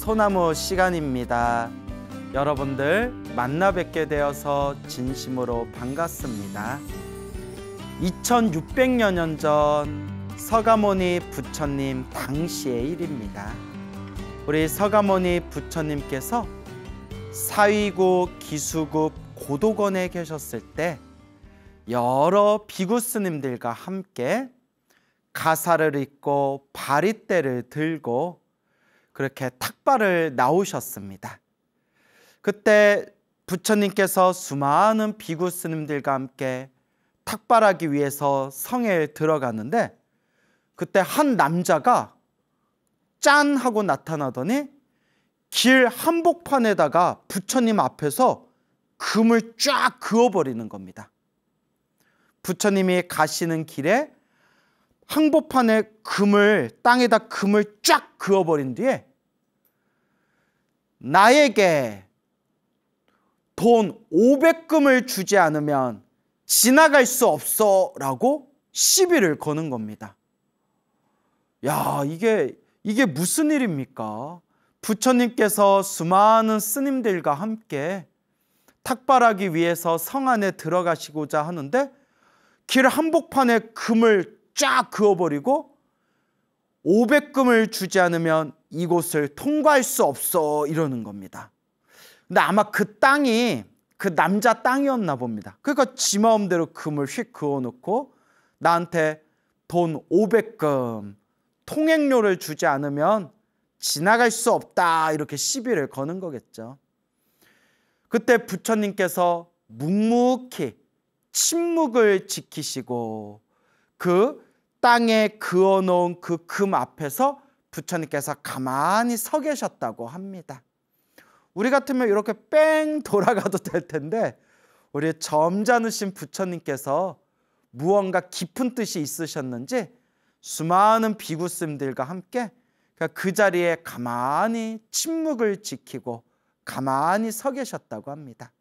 소나무 시간입니다. 여러분들 만나 뵙게 되어서 진심으로 반갑습니다. 2600여 년 전 서가모니 부처님 당시의 일입니다. 우리 서가모니 부처님께서 사위국, 기수국, 고도건에 계셨을 때 여러 비구 스님들과 함께 가사를 입고 바리떼를 들고 그렇게 탁발을 나오셨습니다. 그때 부처님께서 수많은 비구 스님들과 함께 탁발하기 위해서 성에 들어갔는데 그때 한 남자가 짠 하고 나타나더니 길 한복판에다가 부처님 앞에서 금을 쫙 그어버리는 겁니다. 부처님이 가시는 길에 한복판에 땅에다 금을 쫙 그어버린 뒤에 나에게 돈 500금을 주지 않으면 지나갈 수 없어 라고 시비를 거는 겁니다. 야, 이게 무슨 일입니까? 부처님께서 수많은 스님들과 함께 탁발하기 위해서 성 안에 들어가시고자 하는데 길 한복판에 금을 쫙 그어버리고 500금을 주지 않으면 이곳을 통과할 수 없어 이러는 겁니다. 근데 아마 그 땅이 그 남자 땅이었나 봅니다. 그러니까 지 마음대로 금을 휙 그어놓고 나한테 돈 500금 통행료를 주지 않으면 지나갈 수 없다 이렇게 시비를 거는 거겠죠. 그때 부처님께서 묵묵히 침묵을 지키시고 그 땅에 그어놓은 그 금 앞에서 부처님께서 가만히 서 계셨다고 합니다. 우리 같으면 이렇게 뺑 돌아가도 될 텐데 우리 점잖으신 부처님께서 무언가 깊은 뜻이 있으셨는지 수많은 비구스님들과 함께 그 자리에 가만히 침묵을 지키고 가만히 서 계셨다고 합니다.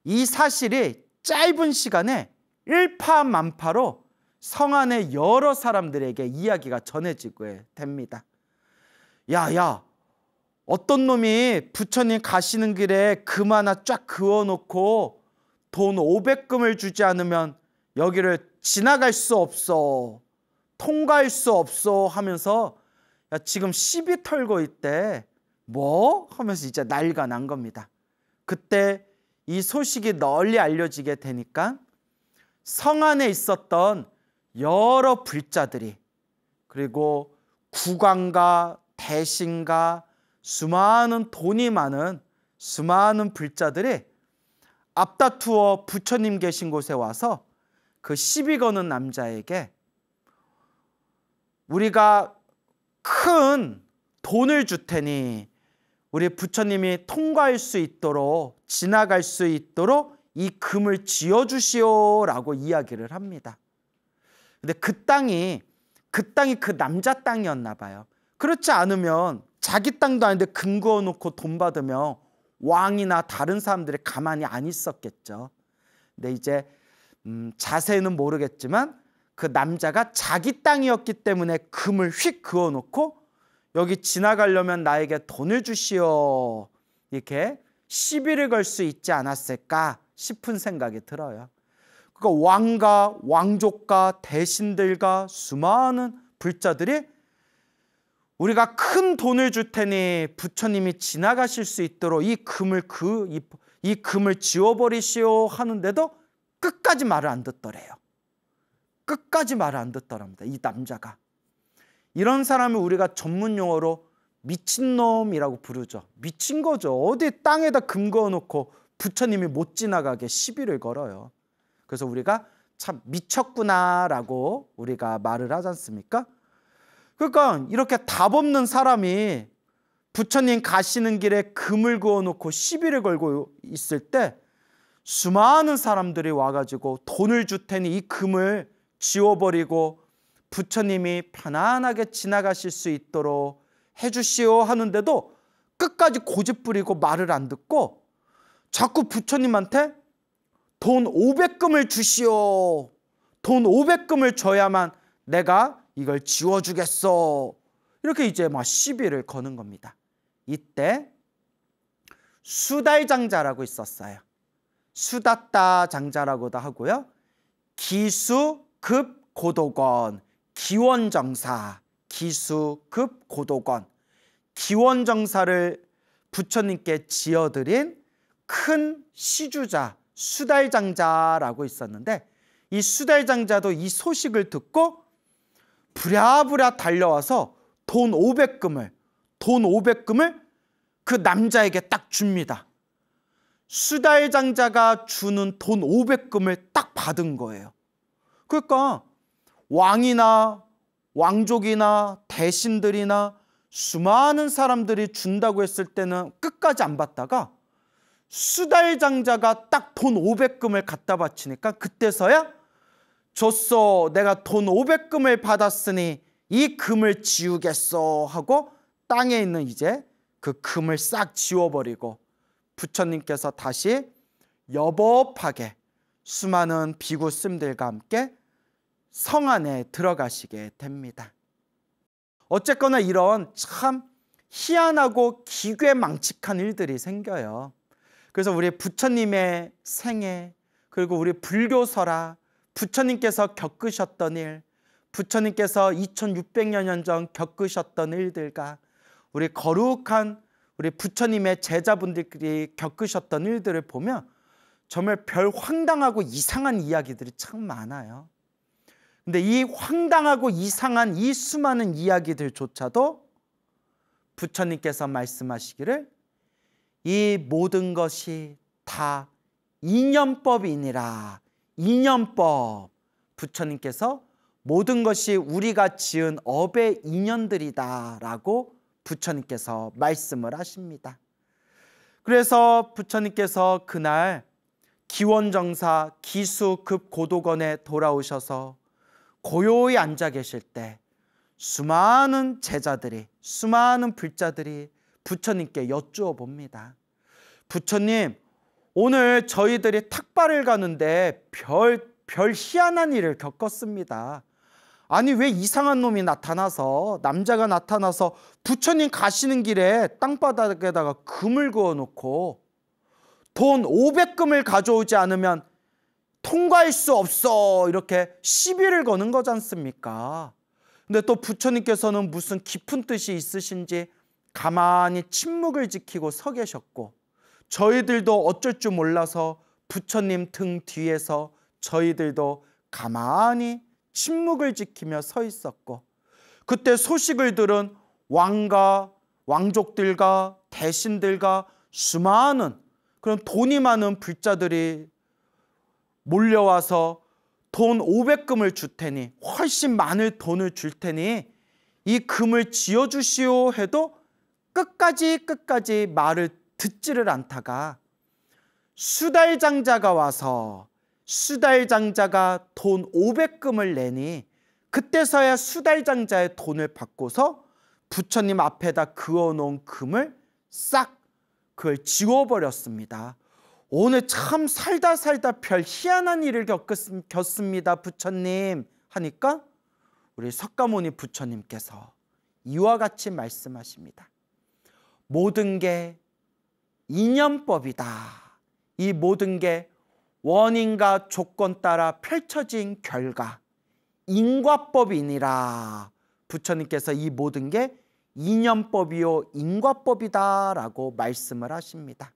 이 사실이 짧은 시간에 일파만파로 성 안의 여러 사람들에게 이야기가 전해지게 됩니다. 야, 어떤 놈이 부처님 가시는 길에 금 하나 쫙 그어놓고 돈 500금을 주지 않으면 여기를 지나갈 수 없어, 통과할 수 없어 하면서 야, 지금 시비 털고 있대. 뭐? 하면서 이제 난리가 난 겁니다. 그때 이 소식이 널리 알려지게 되니까 성 안에 있었던 여러 불자들이 그리고 국왕과 대신과 수많은 돈이 많은 수많은 불자들이 앞다투어 부처님 계신 곳에 와서 그 시비 거는 남자에게 우리가 큰 돈을 줄 테니 우리 부처님이 통과할 수 있도록 지나갈 수 있도록 이 금을 지어주시오라고 이야기를 합니다. 근데 그 땅이 그 남자 땅이었나 봐요. 그렇지 않으면 자기 땅도 아닌데 금 그어놓고 돈 받으면 왕이나 다른 사람들이 가만히 안 있었겠죠. 근데 이제 자세히는 모르겠지만 그 남자가 자기 땅이었기 때문에 금을 휙 그어놓고 여기 지나가려면 나에게 돈을 주시오 이렇게 시비를 걸 수 있지 않았을까 싶은 생각이 들어요. 그러니까 왕과 왕족과 대신들과 수많은 불자들이 우리가 큰 돈을 줄 테니 부처님이 지나가실 수 있도록 이 금을 지워버리시오 하는데도 끝까지 말을 안 듣더래요. 끝까지 말을 안 듣더랍니다. 이 남자가. 이런 사람을 우리가 전문 용어로 미친놈이라고 부르죠. 미친 거죠. 어디 땅에다 금 그어놓고 부처님이 못 지나가게 시비를 걸어요. 그래서 우리가 참 미쳤구나라고 우리가 말을 하지 않습니까? 그러니까 이렇게 답 없는 사람이 부처님 가시는 길에 금을 그어놓고 시비를 걸고 있을 때 수많은 사람들이 와가지고 돈을 줄 테니 이 금을 지워버리고 부처님이 편안하게 지나가실 수 있도록 해주시오 하는데도 끝까지 고집부리고 말을 안 듣고 자꾸 부처님한테 돈 500금을 주시오. 돈 500금을 줘야만 내가 이걸 지워주겠어. 이렇게 이제 막 시비를 거는 겁니다. 이때 수달장자라고 있었어요. 수다따 장자라고도 하고요. 기수급고도건, 기원정사, 기수급고도건, 기원정사를 부처님께 지어드린 큰 시주자 수달장자라고 있었는데, 이 수달장자도 이 소식을 듣고 부랴부랴 달려와서 돈 500금을 그 남자에게 딱 줍니다. 수달장자가 주는 돈 500금을 딱 받은 거예요. 그러니까 왕이나 왕족이나 대신들이나 수많은 사람들이 준다고 했을 때는 끝까지 안 받다가 수달장자가 딱 돈 500금을 갖다 바치니까 그때서야 줬소, 내가 돈 500금을 받았으니 이 금을 지우겠소 하고 땅에 있는 이제 그 금을 싹 지워버리고 부처님께서 다시 여법하게 수많은 비구 스님들과 함께 성 안에 들어가시게 됩니다. 어쨌거나 이런 참 희한하고 기괴망측한 일들이 생겨요. 그래서 우리 부처님의 생애, 그리고 우리 불교설화, 부처님께서 겪으셨던 일, 부처님께서 2600여 년 전 겪으셨던 일들과 우리 거룩한 우리 부처님의 제자분들끼리 겪으셨던 일들을 보면 정말 별 황당하고 이상한 이야기들이 참 많아요. 근데 이 황당하고 이상한 이 수많은 이야기들조차도 부처님께서 말씀하시기를 이 모든 것이 다 인연법이니라. 인연법. 부처님께서 모든 것이 우리가 지은 업의 인연들이다 라고 부처님께서 말씀을 하십니다. 그래서 부처님께서 그날 기원정사 기수급고도건에 돌아오셔서 고요히 앉아 계실 때 수많은 제자들이, 수많은 불자들이 부처님께 여쭈어 봅니다. 부처님, 오늘 저희들이 탁발을 가는데 별 희한한 일을 겪었습니다. 아니 왜 이상한 놈이 나타나서, 남자가 나타나서 부처님 가시는 길에 땅바닥에다가 금을 그어놓고 돈 500금을 가져오지 않으면 통과할 수 없어 이렇게 시비를 거는 거지 않습니까? 근데 또 부처님께서는 무슨 깊은 뜻이 있으신지 가만히 침묵을 지키고 서 계셨고, 저희들도 어쩔 줄 몰라서 부처님 등 뒤에서 저희들도 가만히 침묵을 지키며 서 있었고, 그때 소식을 들은 왕과 왕족들과 대신들과 수많은 그런 돈이 많은 불자들이 몰려와서 돈 500금을 줄 테니, 훨씬 많은 돈을 줄 테니 이 금을 지어주시오 해도 끝까지 말을 듣지를 않다가 수달장자가 와서 수달장자가 돈 500금을 내니 그때서야 수달장자의 돈을 받고서 부처님 앞에다 그어놓은 금을 싹 그걸 지워버렸습니다. 오늘 참 살다 별 희한한 일을 겪습니다 부처님 하니까 우리 석가모니 부처님께서 이와 같이 말씀하십니다. 모든 게 인연법이다. 이 모든 게 원인과 조건 따라 펼쳐진 결과 인과법이니라. 부처님께서 이 모든 게 인연법이요 인과법이다 라고 말씀을 하십니다.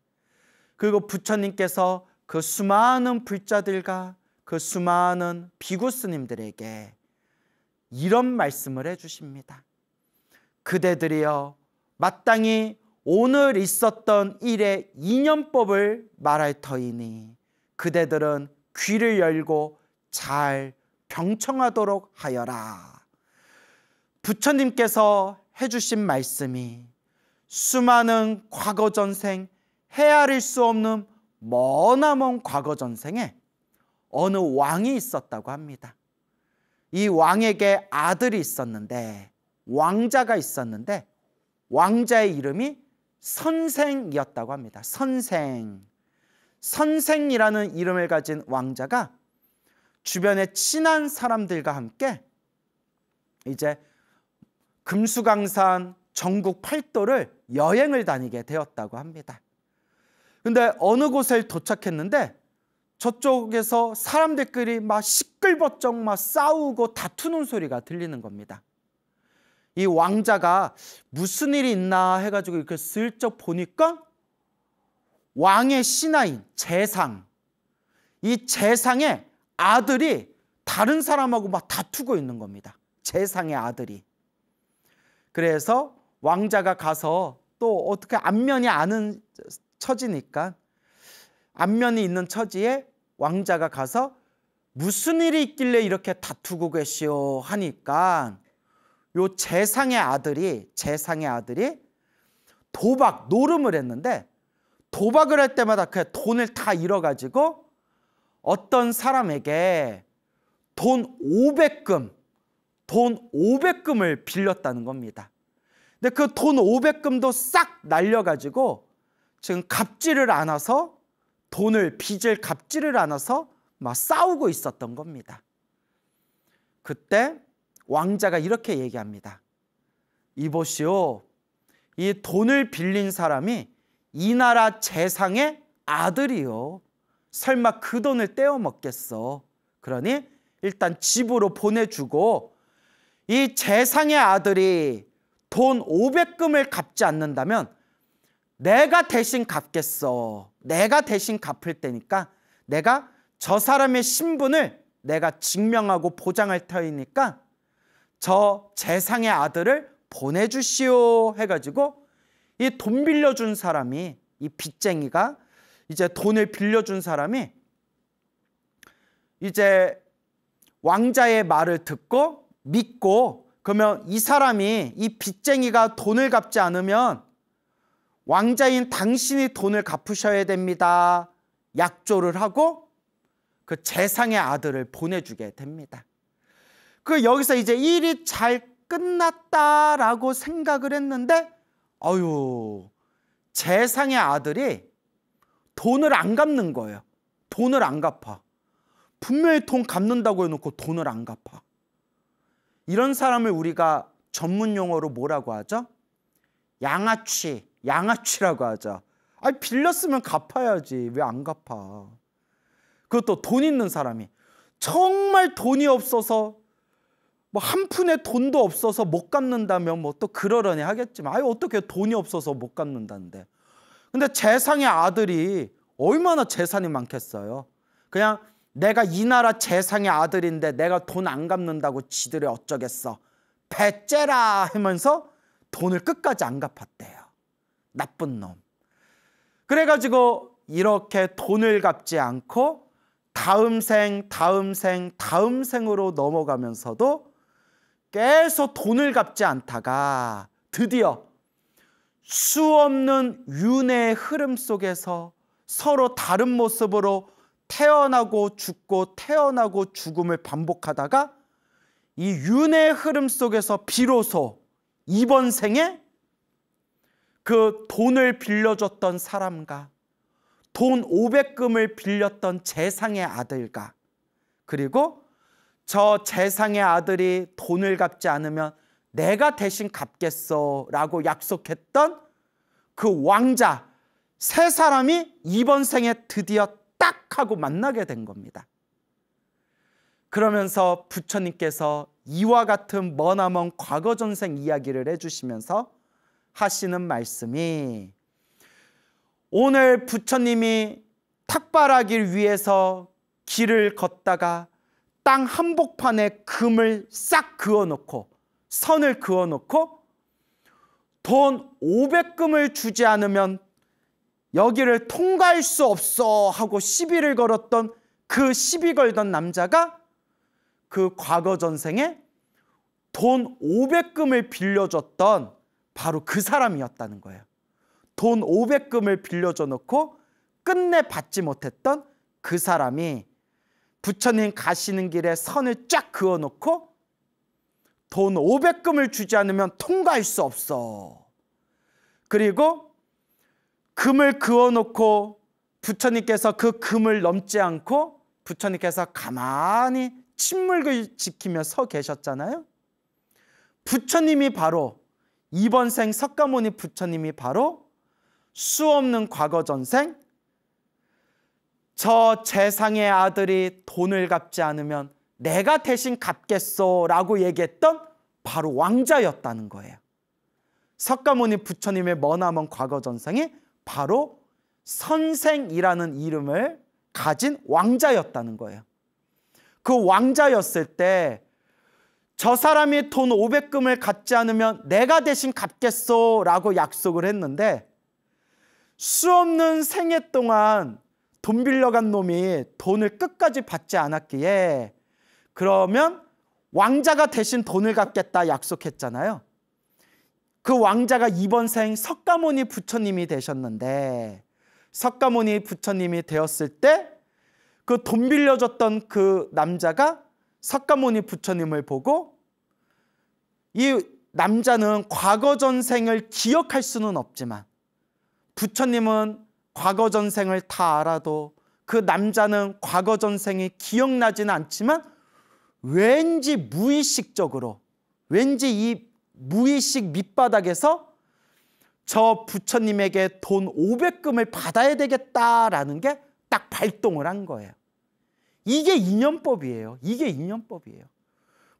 그리고 부처님께서 그 수많은 불자들과 그 수많은 비구 스님들에게 이런 말씀을 해주십니다. 그대들이여 마땅히 오늘 있었던 일의 인연법을 말할 터이니 그대들은 귀를 열고 잘 병청하도록 하여라. 부처님께서 해주신 말씀이 수많은 과거 전생, 헤아릴 수 없는 머나먼 과거 전생에 어느 왕이 있었다고 합니다. 이 왕에게 아들이 있었는데, 왕자가 있었는데 왕자의 이름이 선생이었다고 합니다. 선생이라는 이름을 가진 왕자가 주변에 친한 사람들과 함께 이제 금수강산 전국 8도를 여행을 다니게 되었다고 합니다. 근데 어느 곳에 도착했는데 저쪽에서 사람들끼리 막 시끌벅적 막 싸우고 다투는 소리가 들리는 겁니다. 이 왕자가 무슨 일이 있나 해가지고 이렇게 슬쩍 보니까 왕의 신하인 재상, 이 재상의 아들이 다른 사람하고 막 다투고 있는 겁니다. 재상의 아들이. 그래서 왕자가 가서 또 어떻게 안면이 아는 처지니까 안면이 있는 처지에 왕자가 가서 무슨 일이 있길래 이렇게 다투고 계시오 하니까 요 재상의 아들이 도박, 노름을 했는데 도박을 할 때마다 그 돈을 다 잃어가지고 어떤 사람에게 돈 500금을 빌렸다는 겁니다. 근데 그 돈 500금도 싹 날려가지고 지금 갚지를 않아서 빚을 갚지를 않아서 막 싸우고 있었던 겁니다. 그때 왕자가 이렇게 얘기합니다. 이보시오, 이 돈을 빌린 사람이 이 나라 재상의 아들이요. 설마 그 돈을 떼어 먹겠어. 그러니 일단 집으로 보내주고 이 재상의 아들이 돈 500금을 갚지 않는다면 내가 대신 갚겠어. 내가 대신 갚을 테니까 내가 저 사람의 신분을 내가 증명하고 보장할 터이니까 저 재상의 아들을 보내주시오 해가지고 이 돈 빌려준 사람이, 이 빚쟁이가 이제 돈을 빌려준 사람이 이제 왕자의 말을 듣고 믿고, 그러면 이 사람이, 이 빚쟁이가 돈을 갚지 않으면 왕자인 당신이 돈을 갚으셔야 됩니다. 약조를 하고 그 재상의 아들을 보내주게 됩니다. 여기서 이제 일이 잘 끝났다라고 생각을 했는데 재상의 아들이 돈을 안 갚는 거예요. 돈을 안 갚아. 분명히 돈 갚는다고 해놓고 돈을 안 갚아. 이런 사람을 우리가 전문 용어로 뭐라고 하죠? 양아치라고 하죠. 아니, 빌렸으면 갚아야지. 왜 안 갚아? 그것도 돈 있는 사람이 정말 돈이 없어서 뭐 한 푼의 돈도 없어서 못 갚는다면 뭐 또 그러려니 하겠지만, 아니 어떻게 돈이 없어서 못 갚는다는데. 근데 재상의 아들이 얼마나 재산이 많겠어요. 그냥 내가 이 나라 재상의 아들인데 내가 돈 안 갚는다고 지들이 어쩌겠어. 배째라 하면서 돈을 끝까지 안 갚았대요. 나쁜 놈. 그래가지고 이렇게 돈을 갚지 않고 다음 생으로 넘어가면서도 계속 돈을 갚지 않다가 드디어 수없는 윤회의 흐름 속에서 서로 다른 모습으로 태어나고 죽고 태어나고 죽음을 반복하다가 이 윤회의 흐름 속에서 비로소 이번 생에 그 돈을 빌려줬던 사람과 돈 500금을 빌렸던 재상의 아들과, 그리고 저 재상의 아들이 돈을 갚지 않으면 내가 대신 갚겠어 라고 약속했던 그 왕자 세 사람이 이번 생에 드디어 딱 하고 만나게 된 겁니다. 그러면서 부처님께서 이와 같은 머나먼 과거 전생 이야기를 해주시면서 하시는 말씀이, 오늘 부처님이 탁발하기 위해서 길을 걷다가 땅 한복판에 금을 싹 그어놓고 선을 그어놓고 돈 500금을 주지 않으면 여기를 통과할 수 없어 하고 시비를 걸었던 그 시비 걸던 남자가 그 과거 전생에 돈 500금을 빌려줬던 바로 그 사람이었다는 거예요. 돈 500금을 빌려줘 놓고 끝내 받지 못했던 그 사람이 부처님 가시는 길에 선을 쫙 그어 놓고 돈 500금을 주지 않으면 통과할 수 없어. 그리고 금을 그어 놓고 부처님께서 그 금을 넘지 않고 부처님께서 가만히 침묵을 지키며 서 계셨잖아요. 부처님이 바로 이번 생 석가모니 부처님이 바로 수없는 과거 전생 저 재상의 아들이 돈을 갚지 않으면 내가 대신 갚겠소 라고 얘기했던 바로 왕자였다는 거예요. 석가모니 부처님의 머나먼 과거 전생이 바로 선생이라는 이름을 가진 왕자였다는 거예요. 그 왕자였을 때 저 사람이 돈 500금을 갚지 않으면 내가 대신 갚겠소 라고 약속을 했는데 수없는 생애 동안 돈 빌려간 놈이 돈을 끝까지 받지 않았기에 그러면 왕자가 대신 돈을 갚겠다 약속했잖아요. 그 왕자가 이번 생 석가모니 부처님이 되셨는데 석가모니 부처님이 되었을 때 그 돈 빌려줬던 그 남자가 석가모니 부처님을 보고 이 남자는 과거 전생을 기억할 수는 없지만 부처님은 과거 전생을 다 알아도 그 남자는 과거 전생이 기억나지는 않지만 왠지 무의식적으로 왠지 이 무의식 밑바닥에서 저 부처님에게 돈 500금을 받아야 되겠다라는 게 딱 발동을 한 거예요. 이게 인연법이에요. 이게 인연법이에요.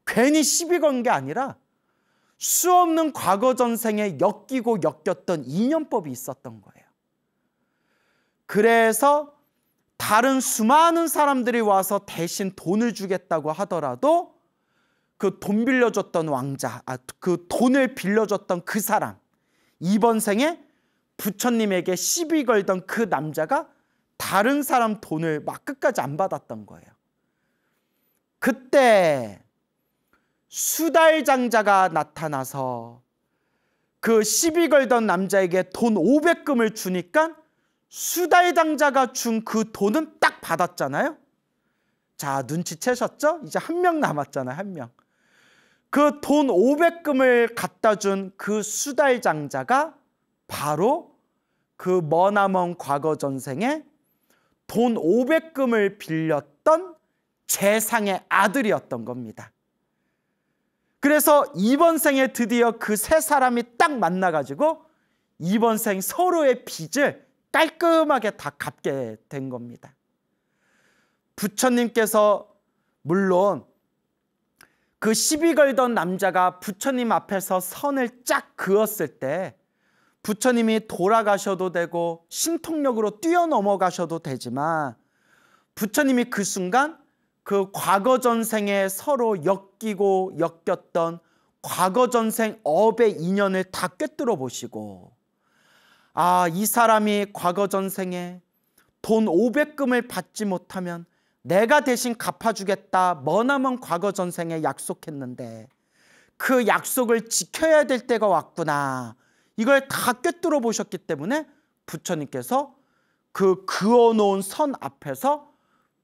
괜히 시비 건 게 아니라 수없는 과거 전생에 엮이고 엮였던 인연법이 있었던 거예요. 그래서 다른 수많은 사람들이 와서 대신 돈을 주겠다고 하더라도 그 돈 빌려줬던 왕자, 그 돈을 빌려줬던 그 사람, 이번 생에 부처님에게 시비 걸던 그 남자가 다른 사람 돈을 막 끝까지 안 받았던 거예요. 그때 수달장자가 나타나서 그 시비 걸던 남자에게 돈 500금을 주니까 수달장자가 준 그 돈은 딱 받았잖아요. 자, 눈치채셨죠? 이제 한 명 남았잖아요. 한 명. 그 돈 500금을 갖다 준 그 수달장자가 바로 그 머나먼 과거 전생에 돈 500금을 빌렸던 재상의 아들이었던 겁니다. 그래서 이번 생에 드디어 그 세 사람이 딱 만나가지고 이번 생 서로의 빚을 깔끔하게 다 갚게 된 겁니다. 부처님께서 물론 그 시비 걸던 남자가 부처님 앞에서 선을 쫙 그었을 때 부처님이 돌아가셔도 되고 신통력으로 뛰어넘어가셔도 되지만 부처님이 그 순간 그 과거 전생에 서로 엮이고 엮였던 과거 전생 업의 인연을 다 꿰뚫어 보시고 이 사람이 과거 전생에 돈 500금을 받지 못하면 내가 대신 갚아주겠다 머나먼 과거 전생에 약속했는데 그 약속을 지켜야 될 때가 왔구나. 이걸 다 꿰뚫어 보셨기 때문에 부처님께서 그 그어놓은 선 앞에서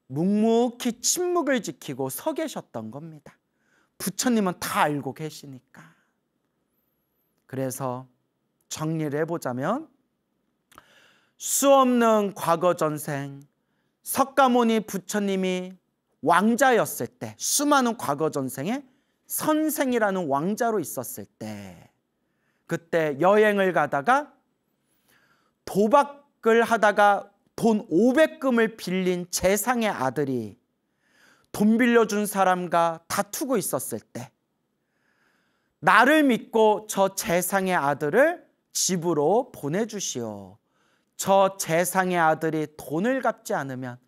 묵묵히 침묵을 지키고 서 계셨던 겁니다. 부처님은 다 알고 계시니까. 그래서 정리를 해보자면 수없는 과거 전생 석가모니 부처님이 왕자였을 때 수많은 과거 전생에 선생이라는 왕자로 있었을 때 그때 여행을 가다가 도박을 하다가 돈 500금을 빌린 재상의 아들이 돈 빌려준 사람과 다투고 있었을 때 나를 믿고 저 재상의 아들을 집으로 보내주시오. 저 재상의 아들이 돈을 갚지 않으면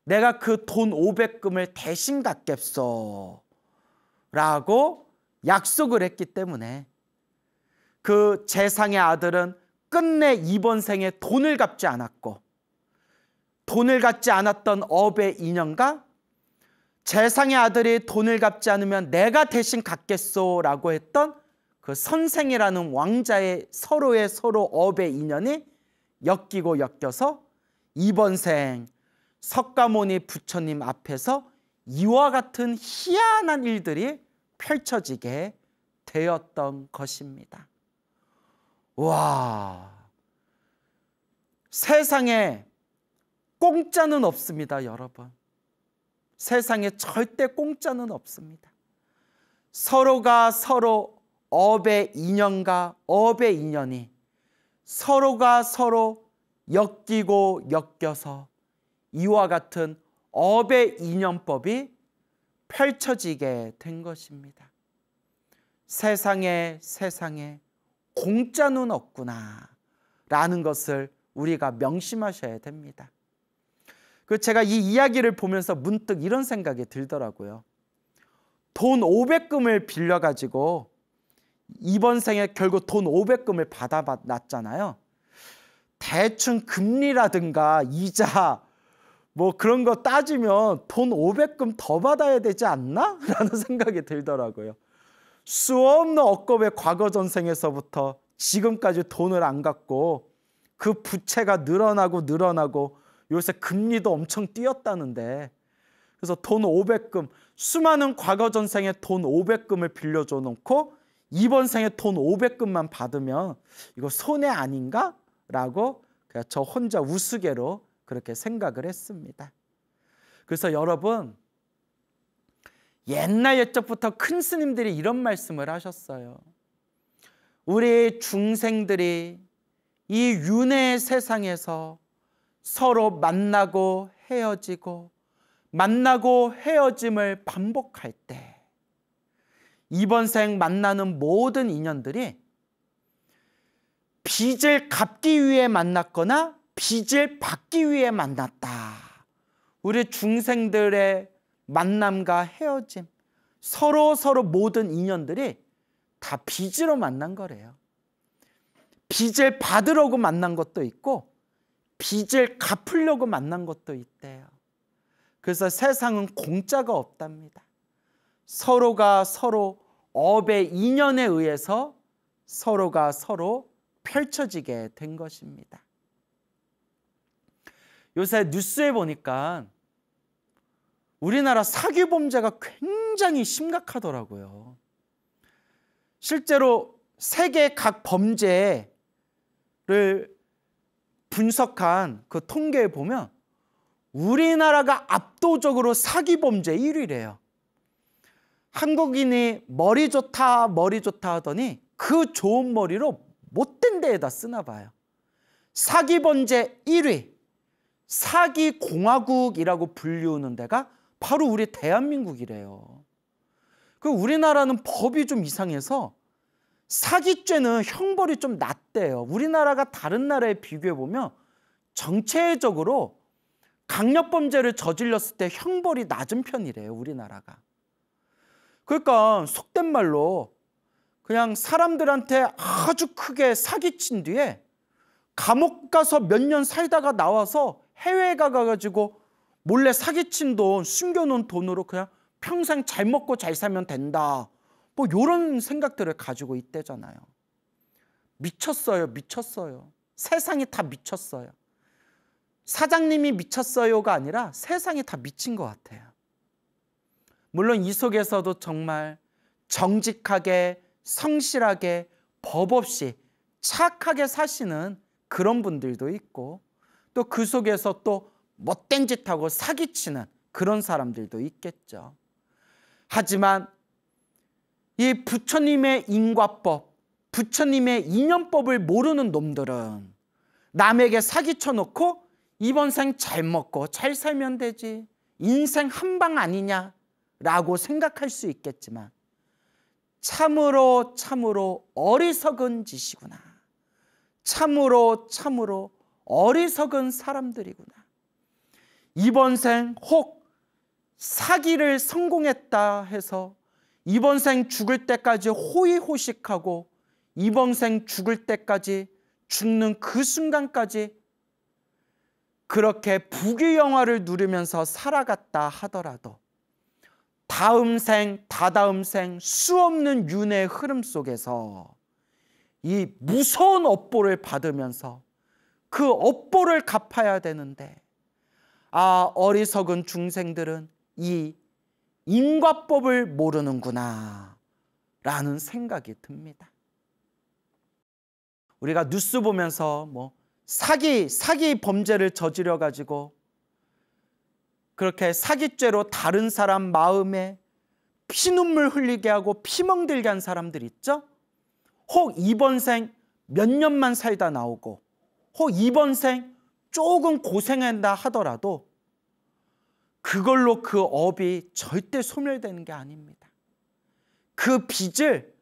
내가 그 돈 500금을 대신 갚겠소 라고 약속을 했기 때문에 그 재상의 아들은 끝내 이번 생에 돈을 갚지 않았고 돈을 갚지 않았던 업의 인연과 재상의 아들이 돈을 갚지 않으면 내가 대신 갚겠소 라고 했던 그 선생이라는 왕자의 서로 업의 인연이 엮이고 엮여서 이번 생 석가모니 부처님 앞에서 이와 같은 희한한 일들이 펼쳐지게 되었던 것입니다. 와, 세상에 공짜는 없습니다, 여러분. 세상에 절대 공짜는 없습니다. 서로가 서로 업의 인연과 업의 인연이 서로가 서로 엮이고 엮여서 이와 같은 업의 인연법이 펼쳐지게 된 것입니다. 세상에 공짜는 없구나 라는 것을 우리가 명심하셔야 됩니다. 제가 이 이야기를 보면서 문득 이런 생각이 들더라고요. 돈 500금을 빌려가지고 이번 생에 결국 돈 500금을 받아놨잖아요. 대충 금리라든가 이자 뭐 그런 거 따지면 돈 500금 더 받아야 되지 않나? 라는 생각이 들더라고요. 수없는 억겁의 과거 전생에서부터 지금까지 돈을 안 갚고 그 부채가 늘어나고 요새 금리도 엄청 뛰었다는데, 그래서 돈 500금, 수많은 과거 전생에 돈 500금을 빌려줘 놓고 이번 생에 돈 500금만 받으면 이거 손해 아닌가? 라고 그냥 저 혼자 우스개로 그렇게 생각을 했습니다. 그래서 여러분, 옛날 옛적부터 큰 스님들이 이런 말씀을 하셨어요. 우리 중생들이 이 윤회의 세상에서 서로 만나고 헤어지고 만나고 헤어짐을 반복할 때 이번 생 만나는 모든 인연들이 빚을 갚기 위해 만났거나 빚을 받기 위해 만났다. 우리 중생들의 만남과 헤어짐, 서로 모든 인연들이 다 빚으로 만난 거래요. 빚을 받으려고 만난 것도 있고 빚을 갚으려고 만난 것도 있대요. 그래서 세상은 공짜가 없답니다. 서로가 서로 업의 인연에 의해서 서로가 서로 펼쳐지게 된 것입니다. 요새 뉴스에 보니까 우리나라 사기 범죄가 굉장히 심각하더라고요. 실제로 세계 각 범죄를 분석한 그 통계에 보면 우리나라가 압도적으로 사기 범죄 1위래요. 한국인이 머리 좋다 하더니 그 좋은 머리로 못된 데에다 쓰나 봐요. 사기 범죄 1위, 사기 공화국이라고 불리우는 데가 바로 우리 대한민국이래요. 우리나라는 법이 좀 이상해서 사기죄는 형벌이 좀 낮대요. 우리나라가 다른 나라에 비교해 보면 전체적으로 강력범죄를 저질렀을 때 형벌이 낮은 편이래요, 우리나라가. 그러니까 속된 말로 그냥 사람들한테 아주 크게 사기친 뒤에 감옥 가서 몇 년 살다가 나와서 해외에 가가지고 몰래 사기친 돈, 숨겨놓은 돈으로 그냥 평생 잘 먹고 잘 살면 된다. 뭐 이런 생각들을 가지고 있대잖아요. 미쳤어요. 세상이 다 미쳤어요. 사장님이 미쳤어요가 아니라 세상이 다 미친 것 같아요. 물론 이 속에서도 정말 정직하게, 성실하게, 법 없이 착하게 사시는 그런 분들도 있고, 또 그 속에서 또 못된 짓하고 사기치는 그런 사람들도 있겠죠. 하지만 이 부처님의 인과법, 부처님의 인연법을 모르는 놈들은 남에게 사기쳐 놓고 이번 생 잘 먹고 잘 살면 되지, 인생 한 방 아니냐라고 생각할 수 있겠지만 참으로 어리석은 짓이구나. 참으로 어리석은 사람들이구나. 이번 생 혹 사기를 성공했다 해서 이번 생 죽을 때까지 호의호식하고 이번 생 죽을 때까지 죽는 그 순간까지 그렇게 부귀영화를 누리면서 살아갔다 하더라도 다음 생, 다다음 생 수없는 윤회의 흐름 속에서 이 무서운 업보를 받으면서 그 업보를 갚아야 되는데, 어리석은 중생들은 이 인과법을 모르는구나 라는 생각이 듭니다. 우리가 뉴스 보면서 뭐 사기 범죄를 저지려 가지고 그렇게 사기죄로 다른 사람 마음에 피눈물 흘리게 하고 피멍들게 한 사람들 있죠? 혹 이번 생 몇 년만 살다 나오고 혹 이번 생 조금 고생한다 하더라도 그걸로 그 업이 절대 소멸되는 게 아닙니다. 그 빚을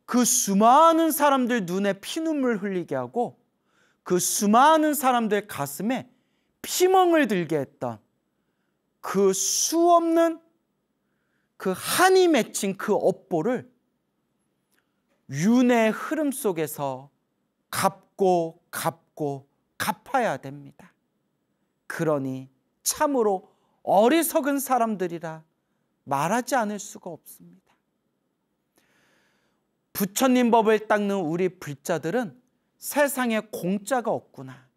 그 수많은 사람들 눈에 피눈물 흘리게 하고 그 수많은 사람들 가슴에 피멍을 들게 했던 그 수없는 그 한이 맺힌 그 업보를 윤회의 흐름 속에서 갚고 갚아야 됩니다. 그러니 참으로 어리석은 사람들이라 말하지 않을 수가 없습니다. 부처님 법을 닦는 우리 불자들은 세상에 공짜가 없구나.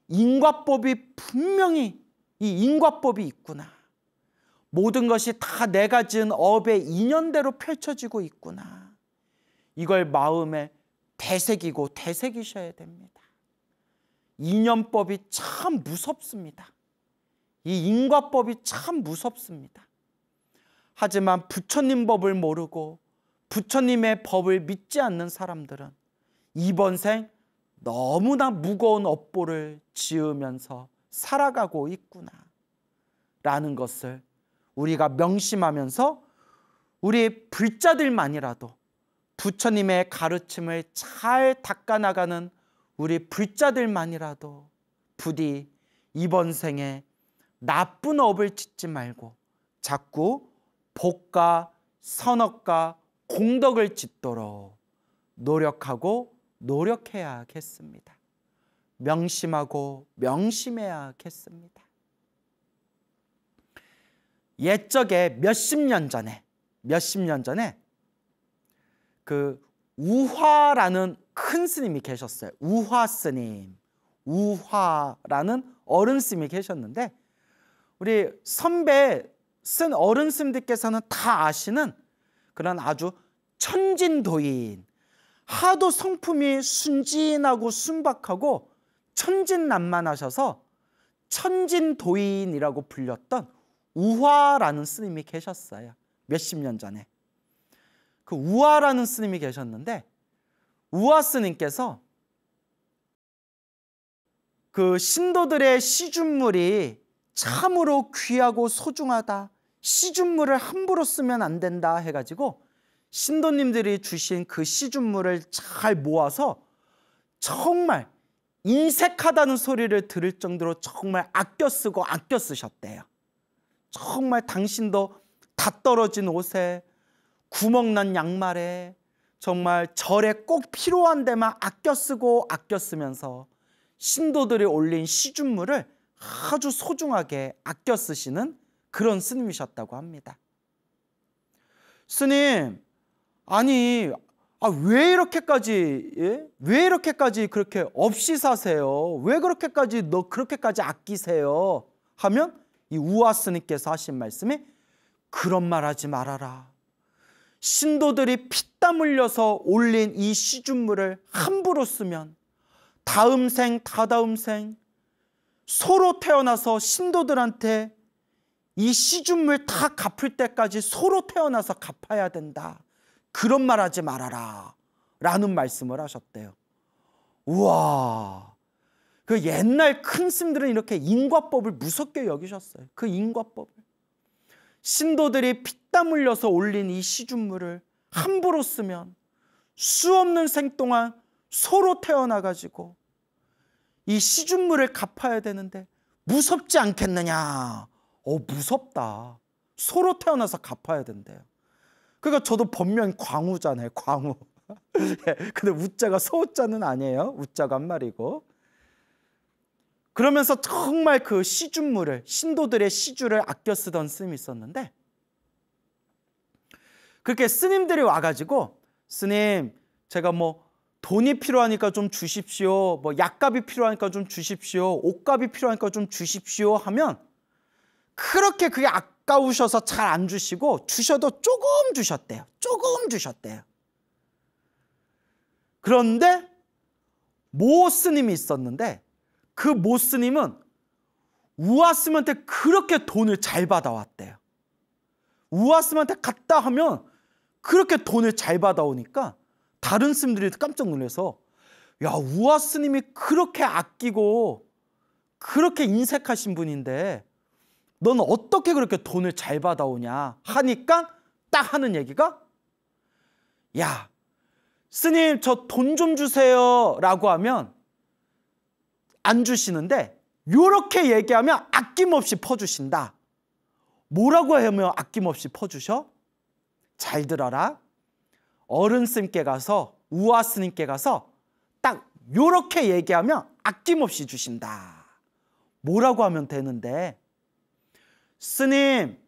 인과법이 분명히 이 인과법이 있구나. 모든 것이 다 내가 지은 업의 인연대로 펼쳐지고 있구나. 이걸 마음에 되새기셔야 됩니다. 인연법이 참 무섭습니다. 이 인과법이 참 무섭습니다. 하지만 부처님 법을 모르고 부처님의 법을 믿지 않는 사람들은 이번 생 너무나 무거운 업보를 지으면서 살아가고 있구나 라는 것을 우리가 명심하면서 우리 불자들만이라도 부처님의 가르침을 잘 닦아나가는 우리 불자들만이라도 부디 이번 생에 나쁜 업을 짓지 말고 자꾸 복과 선업과 공덕을 짓도록 노력해야겠습니다. 명심하고 명심해야겠습니다. 옛적에 몇십 년 전에 그 우화라는 큰 스님이 계셨어요. 우화 스님, 우화라는 어른 스님이 계셨는데 우리 선배 쓴 어른 스님들께서는 다 아시는 그런 아주 천진도인, 하도 성품이 순진하고 순박하고 천진난만하셔서 천진도인이라고 불렸던 우화라는 스님이 계셨어요. 몇십 년 전에. 그 우화라는 스님이 계셨는데 우화 스님께서 그 신도들의 시준물이 참으로 귀하고 소중하다. 시준물을 함부로 쓰면 안 된다 해가지고 신도님들이 주신 그 시준물을 잘 모아서 정말 인색하다는 소리를 들을 정도로 정말 아껴 쓰고 아껴 쓰셨대요. 정말 당신도 다 떨어진 옷에 구멍난 양말에 정말 절에 꼭 필요한 데만 아껴 쓰고 아껴 쓰면서 신도들이 올린 시준물을 아주 소중하게 아껴 쓰시는 그런 스님이셨다고 합니다. 스님, 아니 왜 이렇게까지 왜 이렇게까지 그렇게 없이 사세요? 왜 그렇게까지 그렇게까지 아끼세요? 하면 이 우화 스님께서 하신 말씀이 그런 말 하지 말아라. 신도들이 피땀 흘려서 올린 이 시준물을 함부로 쓰면 다음 생 다다음 생 소로 태어나서 신도들한테 이 시준물 다 갚을 때까지 소로 태어나서 갚아야 된다. 그런 말 하지 말아라 라는 말씀을 하셨대요. 우와, 그 옛날 큰 스님들은 이렇게 인과법을 무섭게 여기셨어요. 그 인과법을 신도들이 피땀 흘려서 올린 이 시준물을 함부로 쓰면 수없는 생 동안 소로 태어나가지고 이 시준물을 갚아야 되는데 무섭지 않겠느냐. 무섭다. 소로 태어나서 갚아야 된대요. 그러니까 저도 본명 광우잖아요. 광우. 근데 우자가 소자는 아니에요. 우자가 한 말이고. 그러면서 정말 그 시준물을 신도들의 시주를 아껴 쓰던 스님이 있었는데 그렇게 스님들이 와가지고 스님 제가 뭐 돈이 필요하니까 좀 주십시오. 뭐 약값이 필요하니까 좀 주십시오. 옷값이 필요하니까 좀 주십시오 하면 그렇게 그게 아까우셔서 잘 안 주시고 주셔도 조금 주셨대요. 조금 주셨대요. 그런데 모 스님이 있었는데 그 모 스님은 우화 스님한테 그렇게 돈을 잘 받아왔대요. 우화 스님한테 갔다 하면 그렇게 돈을 잘 받아오니까 다른 스님들이 깜짝 놀라서, 야, 우화 스님이 그렇게 아끼고 그렇게 인색하신 분인데 너는 어떻게 그렇게 돈을 잘 받아오냐 하니까 딱 하는 얘기가, 야, 스님 저 돈 좀 주세요 라고 하면 안 주시는데 요렇게 얘기하면 아낌없이 퍼주신다. 뭐라고 하면 아낌없이 퍼주셔? 잘 들어라. 어른 스님께 가서, 우화 스님께 가서 딱 요렇게 얘기하면 아낌없이 주신다. 뭐라고 하면 되는데, 스님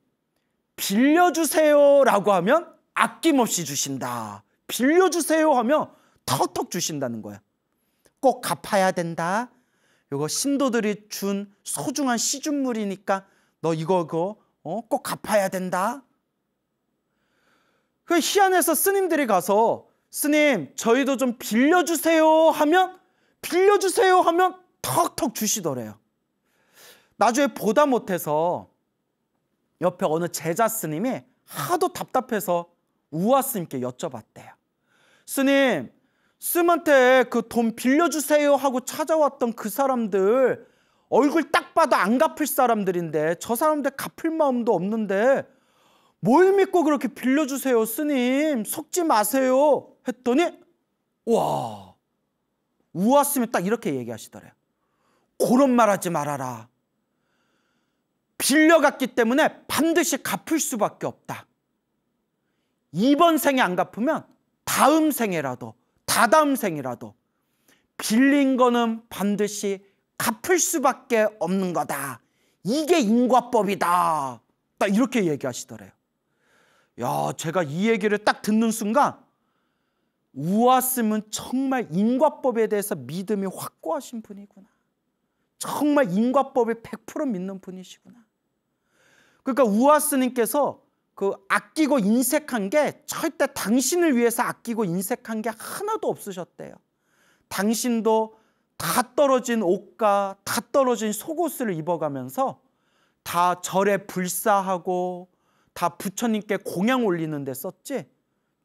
빌려주세요 라고 하면 아낌없이 주신다. 빌려주세요 하면 턱턱 주신다는 거야. 꼭 갚아야 된다. 이거 신도들이 준 소중한 시중물이니까 너 이거 꼭 갚아야 된다. 그 희한해서 스님들이 가서, 스님 저희도 좀 빌려주세요 하면 턱턱 주시더래요. 나중에 보다 못해서 옆에 어느 제자 스님이 하도 답답해서 우화 스님께 여쭤봤대요. 스님, 스님한테 그 돈 빌려주세요 하고 찾아왔던 그 사람들 얼굴 딱 봐도 안 갚을 사람들인데 저 사람들 갚을 마음도 없는데 뭘 믿고 그렇게 빌려주세요 스님, 속지 마세요 했더니, 와, 우화 스님이 딱 이렇게 얘기하시더래요. 그런 말 하지 말아라. 빌려갔기 때문에 반드시 갚을 수밖에 없다. 이번 생에 안 갚으면 다음 생에라도 다다음 생이라도 빌린 거는 반드시 갚을 수밖에 없는 거다. 이게 인과법이다. 딱 이렇게 얘기하시더래요. 야, 제가 이 얘기를 딱 듣는 순간 우화 스님은 정말 인과법에 대해서 믿음이 확고하신 분이구나. 정말 인과법에 100% 믿는 분이시구나. 그러니까 우화 스님께서 그 아끼고 인색한 게 절대 당신을 위해서 아끼고 인색한 게 하나도 없으셨대요. 당신도 다 떨어진 옷과 다 떨어진 속옷을 입어가면서 다 절에 불사하고 다 부처님께 공양 올리는 데 썼지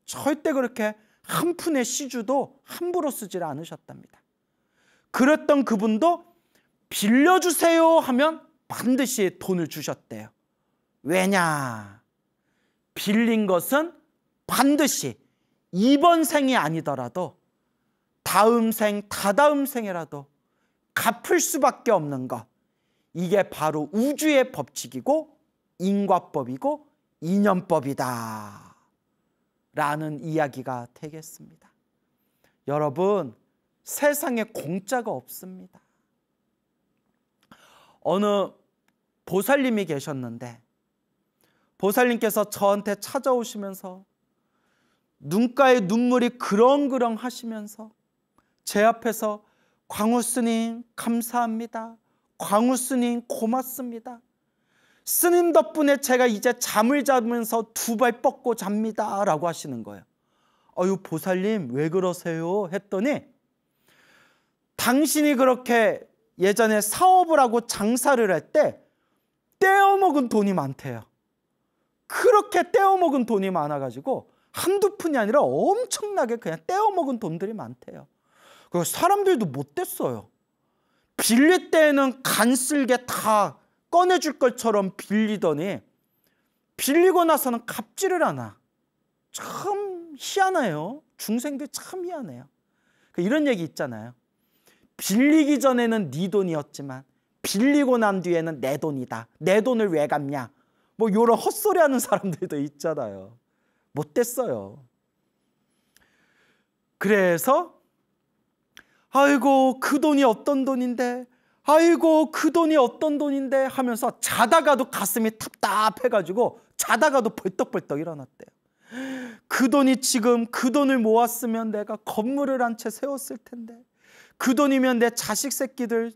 절대 그렇게 한 푼의 시주도 함부로 쓰질 않으셨답니다. 그랬던 그분도 빌려주세요 하면 반드시 돈을 주셨대요. 왜냐? 빌린 것은 반드시 이번 생이 아니더라도 다음 생, 다다음 생이라도 갚을 수밖에 없는 것. 이게 바로 우주의 법칙이고 인과법이고 인연법이다 라는 이야기가 되겠습니다. 여러분, 세상에 공짜가 없습니다. 어느 보살님이 계셨는데 보살님께서 저한테 찾아오시면서 눈가에 눈물이 그렁그렁 하시면서 제 앞에서 광우 스님 감사합니다. 광우 스님 고맙습니다. 스님 덕분에 제가 이제 잠을 자면서 두 발 뻗고 잡니다 라고 하시는 거예요. 아유 보살님 왜 그러세요? 했더니 당신이 그렇게 예전에 사업을 하고 장사를 할 때 떼어먹은 돈이 많대요. 그렇게 떼어먹은 돈이 많아가지고 한두 푼이 아니라 엄청나게 그냥 떼어먹은 돈들이 많대요. 그리고 사람들도 못됐어요. 빌릴 때는 간쓸게 다 꺼내줄 것처럼 빌리더니 빌리고 나서는 갚지를 않아. 참 희한해요. 중생들 참 희한해요. 이런 얘기 있잖아요. 빌리기 전에는 네 돈이었지만 빌리고 난 뒤에는 내 돈이다. 내 돈을 왜 갚냐. 뭐 이런 헛소리 하는 사람들도 있잖아요. 못됐어요. 그래서 아이고 그 돈이 어떤 돈인데, 아이고 그 돈이 어떤 돈인데 하면서 자다가도 가슴이 답답해가지고 자다가도 벌떡벌떡 일어났대요. 그 돈이 지금 그 돈을 모았으면 내가 건물을 한 채 세웠을 텐데, 그 돈이면 내 자식 새끼들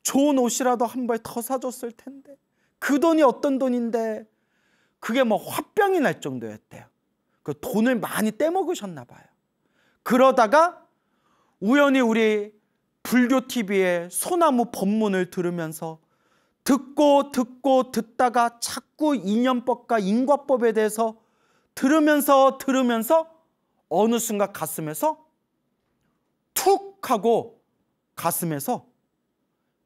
좋은 옷이라도 한 벌 더 사줬을 텐데, 그 돈이 어떤 돈인데. 그게 뭐 화병이 날 정도였대요. 그 돈을 많이 떼먹으셨나 봐요. 그러다가 우연히 우리 불교 TV에 소나무 법문을 들으면서 듣다가 자꾸 인연법과 인과법에 대해서 들으면서 어느 순간 가슴에서 툭 하고 가슴에서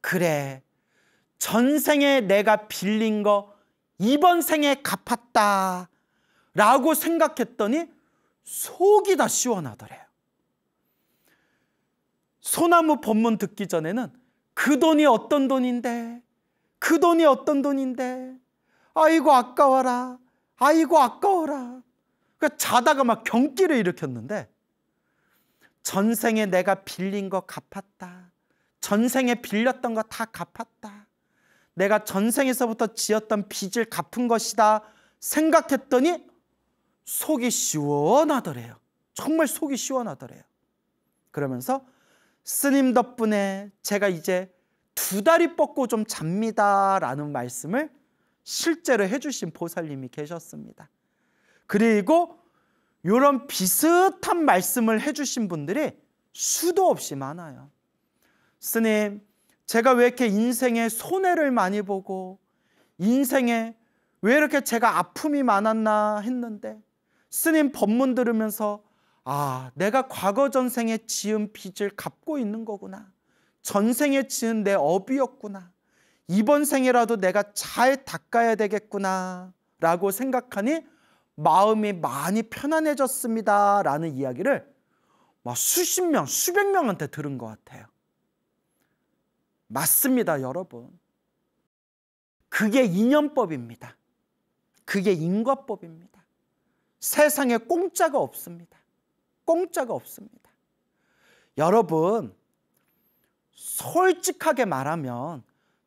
그래, 전생에 내가 빌린 거 이번 생에 갚았다 라고 생각했더니 속이 다 시원하더래요. 소나무 법문 듣기 전에는 그 돈이 어떤 돈인데, 그 돈이 어떤 돈인데, 아이고 아까워라, 아이고 아까워라. 그러니까 자다가 막 경기를 일으켰는데, 전생에 내가 빌린 거 갚았다, 전생에 빌렸던 거 다 갚았다, 내가 전생에서부터 지었던 빚을 갚은 것이다 생각했더니 속이 시원하더래요. 정말 속이 시원하더래요. 그러면서 스님 덕분에 제가 이제 2다리 뻗고 좀 잡니다 라는 말씀을 실제로 해주신 보살님이 계셨습니다. 그리고 이런 비슷한 말씀을 해주신 분들이 수도 없이 많아요. 스님, 제가 왜 이렇게 인생에 손해를 많이 보고 인생에 왜 이렇게 제가 아픔이 많았나 했는데 스님 법문 들으면서 아, 내가 과거 전생에 지은 빚을 갚고 있는 거구나. 전생에 지은 내 업이었구나. 이번 생이라도 내가 잘 닦아야 되겠구나 라고 생각하니 마음이 많이 편안해졌습니다 라는 이야기를 막 수십 명, 수백 명한테 들은 것 같아요. 맞습니다, 여러분. 그게 인연법입니다. 그게 인과법입니다. 세상에 공짜가 없습니다. 공짜가 없습니다. 여러분, 솔직하게 말하면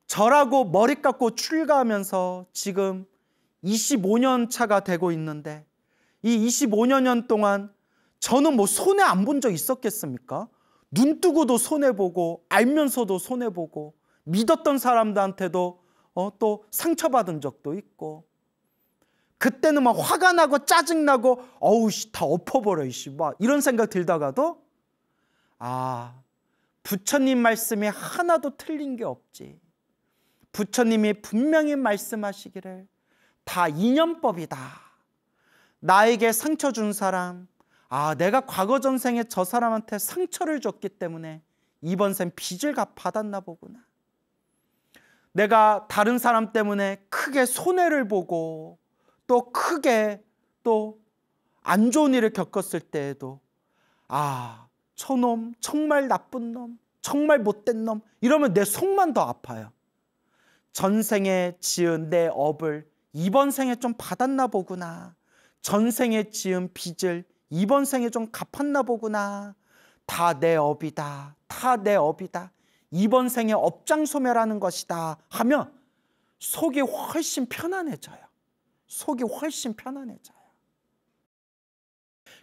저라고 머리 깎고 출가하면서 지금 25년 차가 되고 있는데 이 25년 동안 저는 뭐 손해 안 본 적 있었겠습니까? 눈 뜨고도 손해보고 알면서도 손해보고 믿었던 사람들한테도 또 상처받은 적도 있고 그때는 막 화가 나고 짜증나고 어우 씨 다 엎어버려 이씨 막 이런 생각 들다가도 아, 부처님 말씀이 하나도 틀린 게 없지. 부처님이 분명히 말씀하시기를 다 인연법이다. 나에게 상처 준 사람, 아, 내가 과거 전생에 저 사람한테 상처를 줬기 때문에 이번 생 빚을 받았나 보구나. 내가 다른 사람 때문에 크게 손해를 보고 또 크게 또 안 좋은 일을 겪었을 때에도 아, 저놈 정말 나쁜 놈, 정말 못된 놈 이러면 내 속만 더 아파요. 전생에 지은 내 업을 이번 생에 좀 받았나 보구나. 전생에 지은 빚을 이번 생에 좀 갚았나 보구나. 다 내 업이다. 다 내 업이다. 이번 생에 업장소멸하는 것이다 하면 속이 훨씬 편안해져요. 속이 훨씬 편안해져요.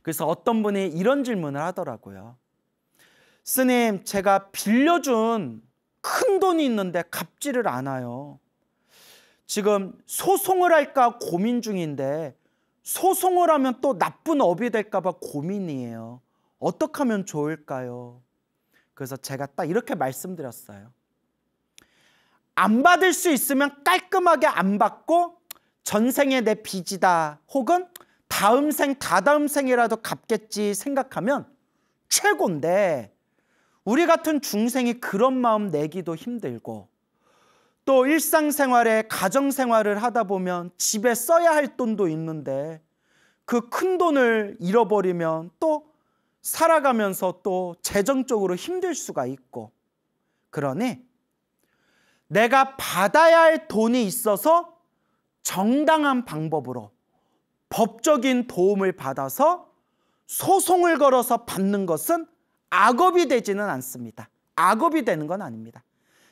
그래서 어떤 분이 이런 질문을 하더라고요. 스님, 제가 빌려준 큰 돈이 있는데 갚지를 않아요. 지금 소송을 할까 고민 중인데 소송을 하면 또 나쁜 업이 될까 봐 고민이에요. 어떻게 하면 좋을까요? 그래서 제가 딱 이렇게 말씀드렸어요. 안 받을 수 있으면 깔끔하게 안 받고 전생에 내 빚이다 혹은 다음 생, 다다음 생이라도 갚겠지 생각하면 최고인데 우리 같은 중생이 그런 마음 내기도 힘들고 또 일상생활에 가정생활을 하다 보면 집에 써야 할 돈도 있는데 그 큰 돈을 잃어버리면 또 살아가면서 또 재정적으로 힘들 수가 있고 그러니 내가 받아야 할 돈이 있어서 정당한 방법으로 법적인 도움을 받아서 소송을 걸어서 받는 것은 악업이 되지는 않습니다. 악업이 되는 건 아닙니다.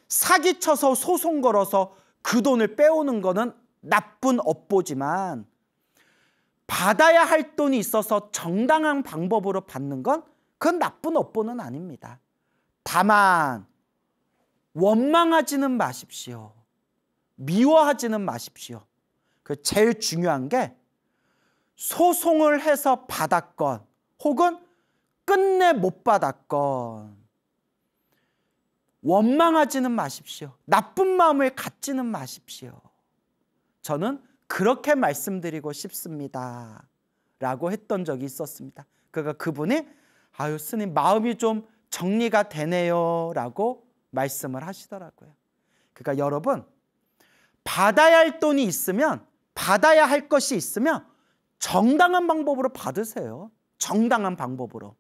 사기쳐서 소송 걸어서 그 돈을 빼오는 거는 나쁜 업보지만 받아야 할 돈이 있어서 정당한 방법으로 받는 건 그건 나쁜 업보는 아닙니다. 다만 원망하지는 마십시오. 미워하지는 마십시오. 그 제일 중요한 게 소송을 해서 받았건 혹은 끝내 못 받았건 원망하지는 마십시오. 나쁜 마음을 갖지는 마십시오. 저는 그렇게 말씀드리고 싶습니다 라고 했던 적이 있었습니다. 그러니까 그분이 아유 스님 마음이 좀 정리가 되네요 라고 말씀을 하시더라고요. 그러니까 여러분 받아야 할 돈이 있으면 받아야 할 것이 있으면 정당한 방법으로 받으세요. 정당한 방법으로.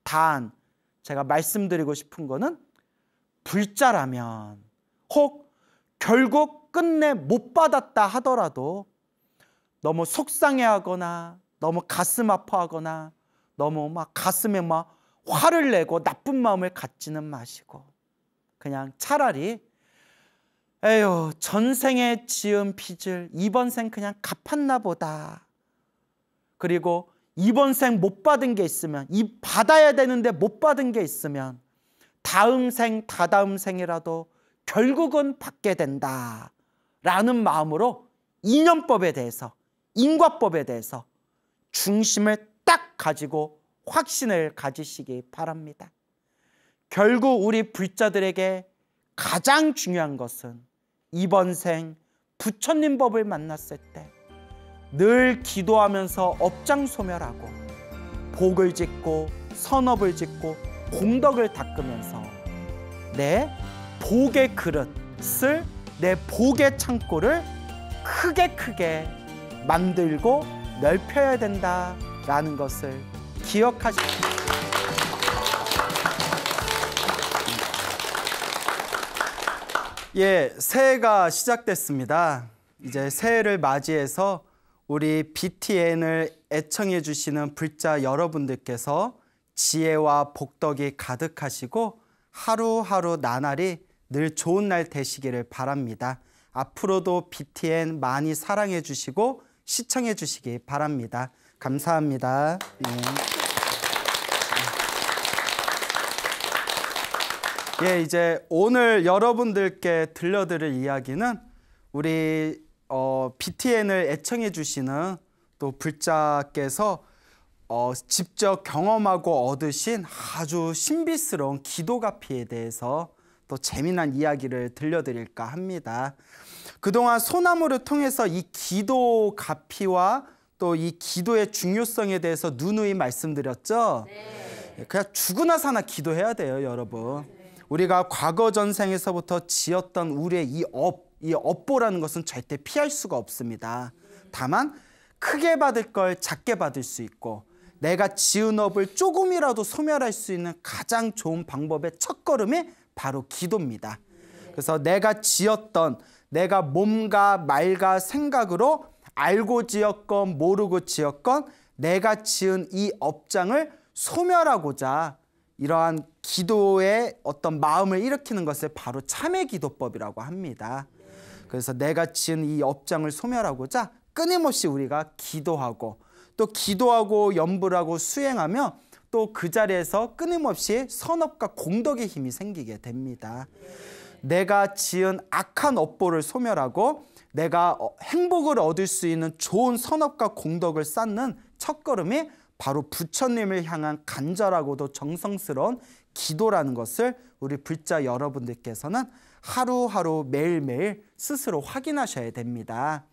단 제가 말씀드리고 싶은 거는 불자라면 혹 결국 끝내 못 받았다 하더라도 너무 속상해하거나 너무 가슴 아파하거나 너무 막 가슴에 막 화를 내고 나쁜 마음을 갖지는 마시고 그냥 차라리 에휴 전생에 지은 빚을 이번 생 그냥 갚았나 보다. 그리고 이번 생 못 받은 게 있으면 이 받아야 되는데 못 받은 게 있으면 다음 생 다다음 생이라도 결국은 받게 된다 라는 마음으로 인연법에 대해서 인과법에 대해서 중심을 딱 가지고 확신을 가지시기 바랍니다. 결국 우리 불자들에게 가장 중요한 것은 이번 생 부처님 법을 만났을 때 늘 기도하면서 업장소멸하고 복을 짓고 선업을 짓고 공덕을 닦으면서 내 복의 그릇을 내 복의 창고를 크게 만들고 넓혀야 된다라는 것을 기억하십시오. 예, 새해가 시작됐습니다. 이제 새해를 맞이해서 우리 BTN을 애청해 주시는 불자 여러분들께서 지혜와 복덕이 가득하시고 하루하루 나날이 늘 좋은 날 되시기를 바랍니다. 앞으로도 BTN 많이 사랑해 주시고 시청해 주시기 바랍니다. 감사합니다. 예, 이제 오늘 여러분들께 들려드릴 이야기는 우리 BTN을 애청해 주시는 또 불자께서 직접 경험하고 얻으신 아주 신비스러운 기도가피에 대해서 또 재미난 이야기를 들려드릴까 합니다. 그동안 소나무를 통해서 이 기도가피와 또 이 기도의 중요성에 대해서 누누이 말씀드렸죠. 네. 그냥 죽으나 사나 기도해야 돼요, 여러분. 네. 우리가 과거 전생에서부터 지었던 우리의 이 업보라는 것은 절대 피할 수가 없습니다. 다만 크게 받을 걸 작게 받을 수 있고 내가 지은 업을 조금이라도 소멸할 수 있는 가장 좋은 방법의 첫걸음이 바로 기도입니다. 그래서 내가 지었던 내가 몸과 말과 생각으로 알고 지었건 모르고 지었건 내가 지은 이 업장을 소멸하고자 이러한 기도의 어떤 마음을 일으키는 것을 바로 참회기도법이라고 합니다. 그래서 내가 지은 이 업장을 소멸하고자 끊임없이 우리가 기도하고 또 기도하고 염불 하고 수행하며 또 그 자리에서 끊임없이 선업과 공덕의 힘이 생기게 됩니다. 내가 지은 악한 업보를 소멸하고 내가 행복을 얻을 수 있는 좋은 선업과 공덕을 쌓는 첫걸음이 바로 부처님을 향한 간절하고도 정성스러운 기도라는 것을 우리 불자 여러분들께서는 하루하루 매일매일 스스로 확인하셔야 됩니다.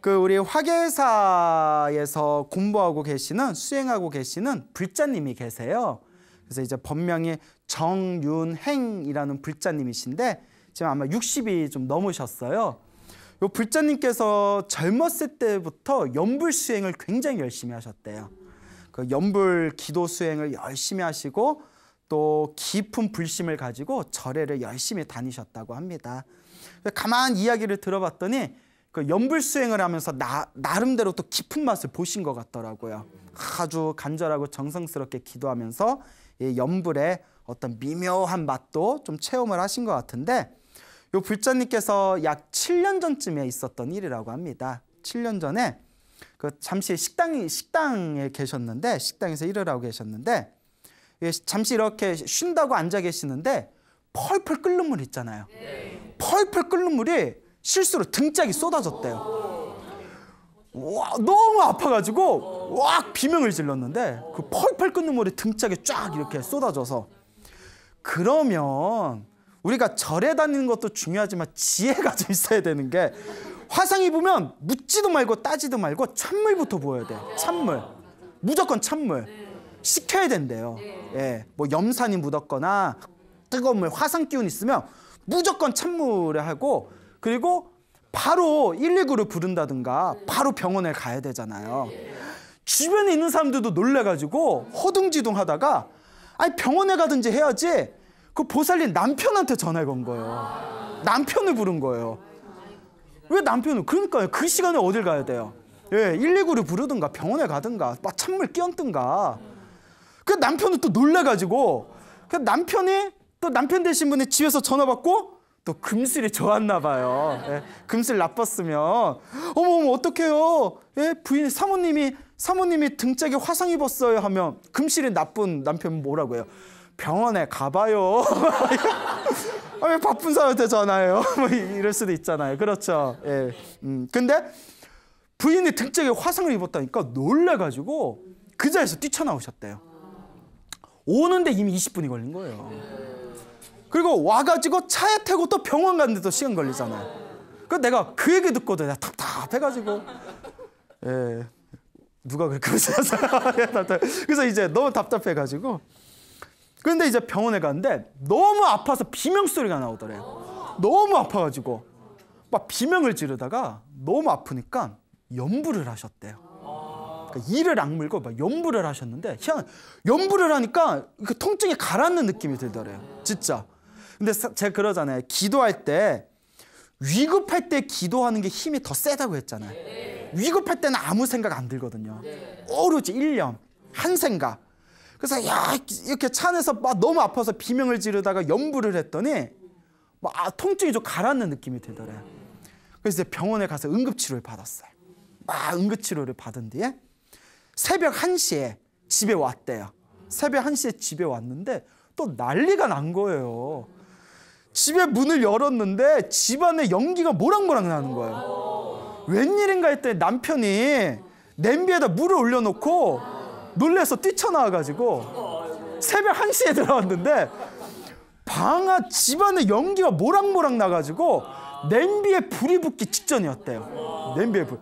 우리 화계사에서 공부하고 계시는 수행하고 계시는 불자님이 계세요. 그래서 이제 법명이 정윤행이라는 불자님이신데 지금 아마 60이 좀 넘으셨어요. 요 불자님께서 젊었을 때부터 염불 수행을 굉장히 열심히 하셨대요. 그 염불 기도 수행을 열심히 하시고 또 깊은 불심을 가지고 절에를 열심히 다니셨다고 합니다. 가만히 이야기를 들어봤더니 그 염불 수행을 하면서 나름대로 또 깊은 맛을 보신 것 같더라고요. 아주 간절하고 정성스럽게 기도하면서 이 염불의 어떤 미묘한 맛도 좀 체험을 하신 것 같은데 요 불자님께서 약 7년 전쯤에 있었던 일이라고 합니다. 7년 전에 잠시 식당에 계셨는데 식당에서 일을 하고 계셨는데 잠시 이렇게 쉰다고 앉아 계시는데 펄펄 끓는 물 있잖아요. 펄펄 끓는 물이 실수로 등짝이 쏟아졌대요. 와, 너무 아파가지고 왁 비명을 질렀는데 그 펄펄 끓는 물이 등짝에 쫙 이렇게 쏟아져서 그러면 우리가 절에 다니는 것도 중요하지만 지혜가 좀 있어야 되는 게 화상 입으면 묻지도 말고 따지도 말고 찬물부터 부어야 돼. 찬물. 무조건 찬물 식혀야 된대요. 예, 뭐 염산이 묻었거나 뜨거운 물, 화상 기운 있으면 무조건 찬물에 하고, 그리고 바로 119를 부른다든가 바로 병원에 가야 되잖아요. 주변에 있는 사람들도 놀래가지고 허둥지둥 하다가 아니 병원에 가든지 해야지, 그 보살린 남편한테 전화를 건 거예요. 남편을 부른 거예요. 왜 남편을? 그러니까요. 그 시간에 어딜 가야 돼요? 예, 119를 부르든가 병원에 가든가 막 찬물 끼얹든가. 그 남편은 또 놀래가지고, 그 남편이 또 남편 되신 분이 집에서 전화 받고 또 금슬이 좋았나 봐요. 예, 금슬 나빴으면 어머 어떡해요? 예, 부인 사모님이 등짝에 화상 입었어요 하면 금슬이 나쁜 남편은 뭐라고 해요? 병원에 가봐요. 아, 왜 바쁜 사람한테 전화해요? 뭐 이럴 수도 있잖아요. 그렇죠. 예. 근데 부인이 등짝에 화상을 입었다니까 놀래가지고 그 자리에서 뛰쳐나오셨대요. 오는데 이미 20분이 걸린 거예요. 그리고 와가지고 차에 태고 또 병원 갔는데도 시간 걸리잖아요. 그래서 내가 그 얘기 듣고도 내가 답답해가지고, 예, 누가 그렇게 하셨어요? 그래서 이제 너무 답답해가지고, 그런데 이제 병원에 갔는데 너무 아파서 비명 소리가 나오더래요. 너무 아파가지고 막 비명을 지르다가 너무 아프니까 연부를 하셨대요. 그러니까 이를 악물고 막 연부를 하셨는데, 연부를 하니까 그 통증이 가라앉는 느낌이 들더래요. 진짜. 근데 제가 그러잖아요. 기도할 때, 위급할 때 기도하는 게 힘이 더 세다고 했잖아요. 위급할 때는 아무 생각 안 들거든요. 오로지 일념, 한 생각. 그래서 이렇게 차 안에서 막 너무 아파서 비명을 지르다가 연부를 했더니 막 통증이 좀 가라앉는 느낌이 들더래요. 그래서 이제 병원에 가서 응급치료를 받았어요. 막 응급치료를 받은 뒤에 새벽 1시에 집에 왔대요. 새벽 1시에 집에 왔는데 또 난리가 난 거예요. 집에 문을 열었는데 집안에 연기가 모락모락 나는 거예요. 웬일인가 했더니 남편이 냄비에다 물을 올려놓고 놀래서 뛰쳐나와가지고 새벽 1시에 들어왔는데 집안에 연기가 모락모락 나가지고 냄비에 불이 붙기 직전이었대요. 냄비에 불.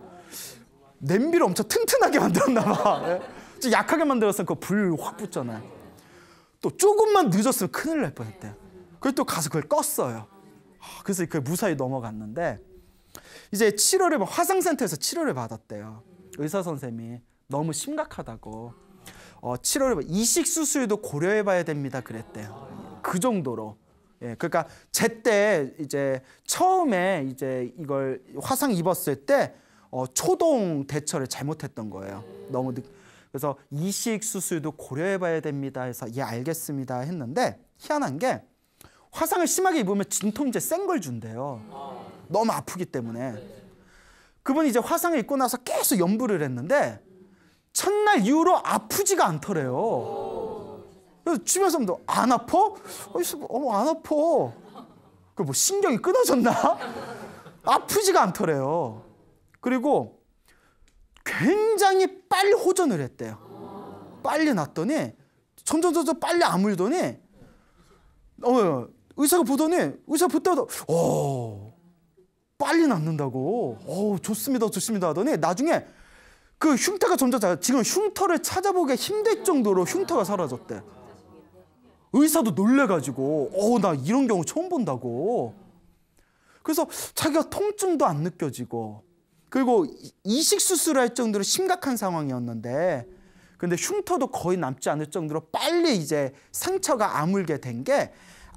냄비를 엄청 튼튼하게 만들었나 봐. 좀 약하게 만들었으면 그 불 확 붙잖아요. 또 조금만 늦었으면 큰일 날 뻔했대요. 그래서 또 가서 그걸 껐어요. 그래서 그게 무사히 넘어갔는데, 이제 치료를 화상센터에서 치료를 받았대요. 의사 선생님이 너무 심각하다고 치료를 이식 수술도 고려해봐야 됩니다 그랬대요. 그 정도로. 예, 그러니까 제때 이제 처음에 이제 이걸 화상 입었을 때 초동 대처를 잘못했던 거예요. 그래서 이식 수술도 고려해봐야 됩니다 해서 예 알겠습니다 했는데, 희한한 게 화상을 심하게 입으면 진통제 센 걸 준대요. 너무 아프기 때문에. 그분이 이제 화상을 입고 나서 계속 연부를 했는데 첫날 이후로 아프지가 않더래요. 그래서 주변 사람도 안 아파? 안 아파. 그 뭐 신경이 끊어졌나? 아프지가 않더래요. 그리고 굉장히 빨리 호전을 했대요. 빨리 났더니 점점 빨리 아물더니 의사가 보더니 빨리 낫는다고. 좋습니다 하더니 나중에 그 흉터가 점점 지금 흉터를 찾아보기 힘들 정도로 흉터가 사라졌대. 의사도 놀래가지고 나 이런 경우 처음 본다고. 그래서 자기가 통증도 안 느껴지고, 그리고 이식 수술할 정도로 심각한 상황이었는데, 근데 흉터도 거의 남지 않을 정도로 빨리 이제 상처가 아물게 된 게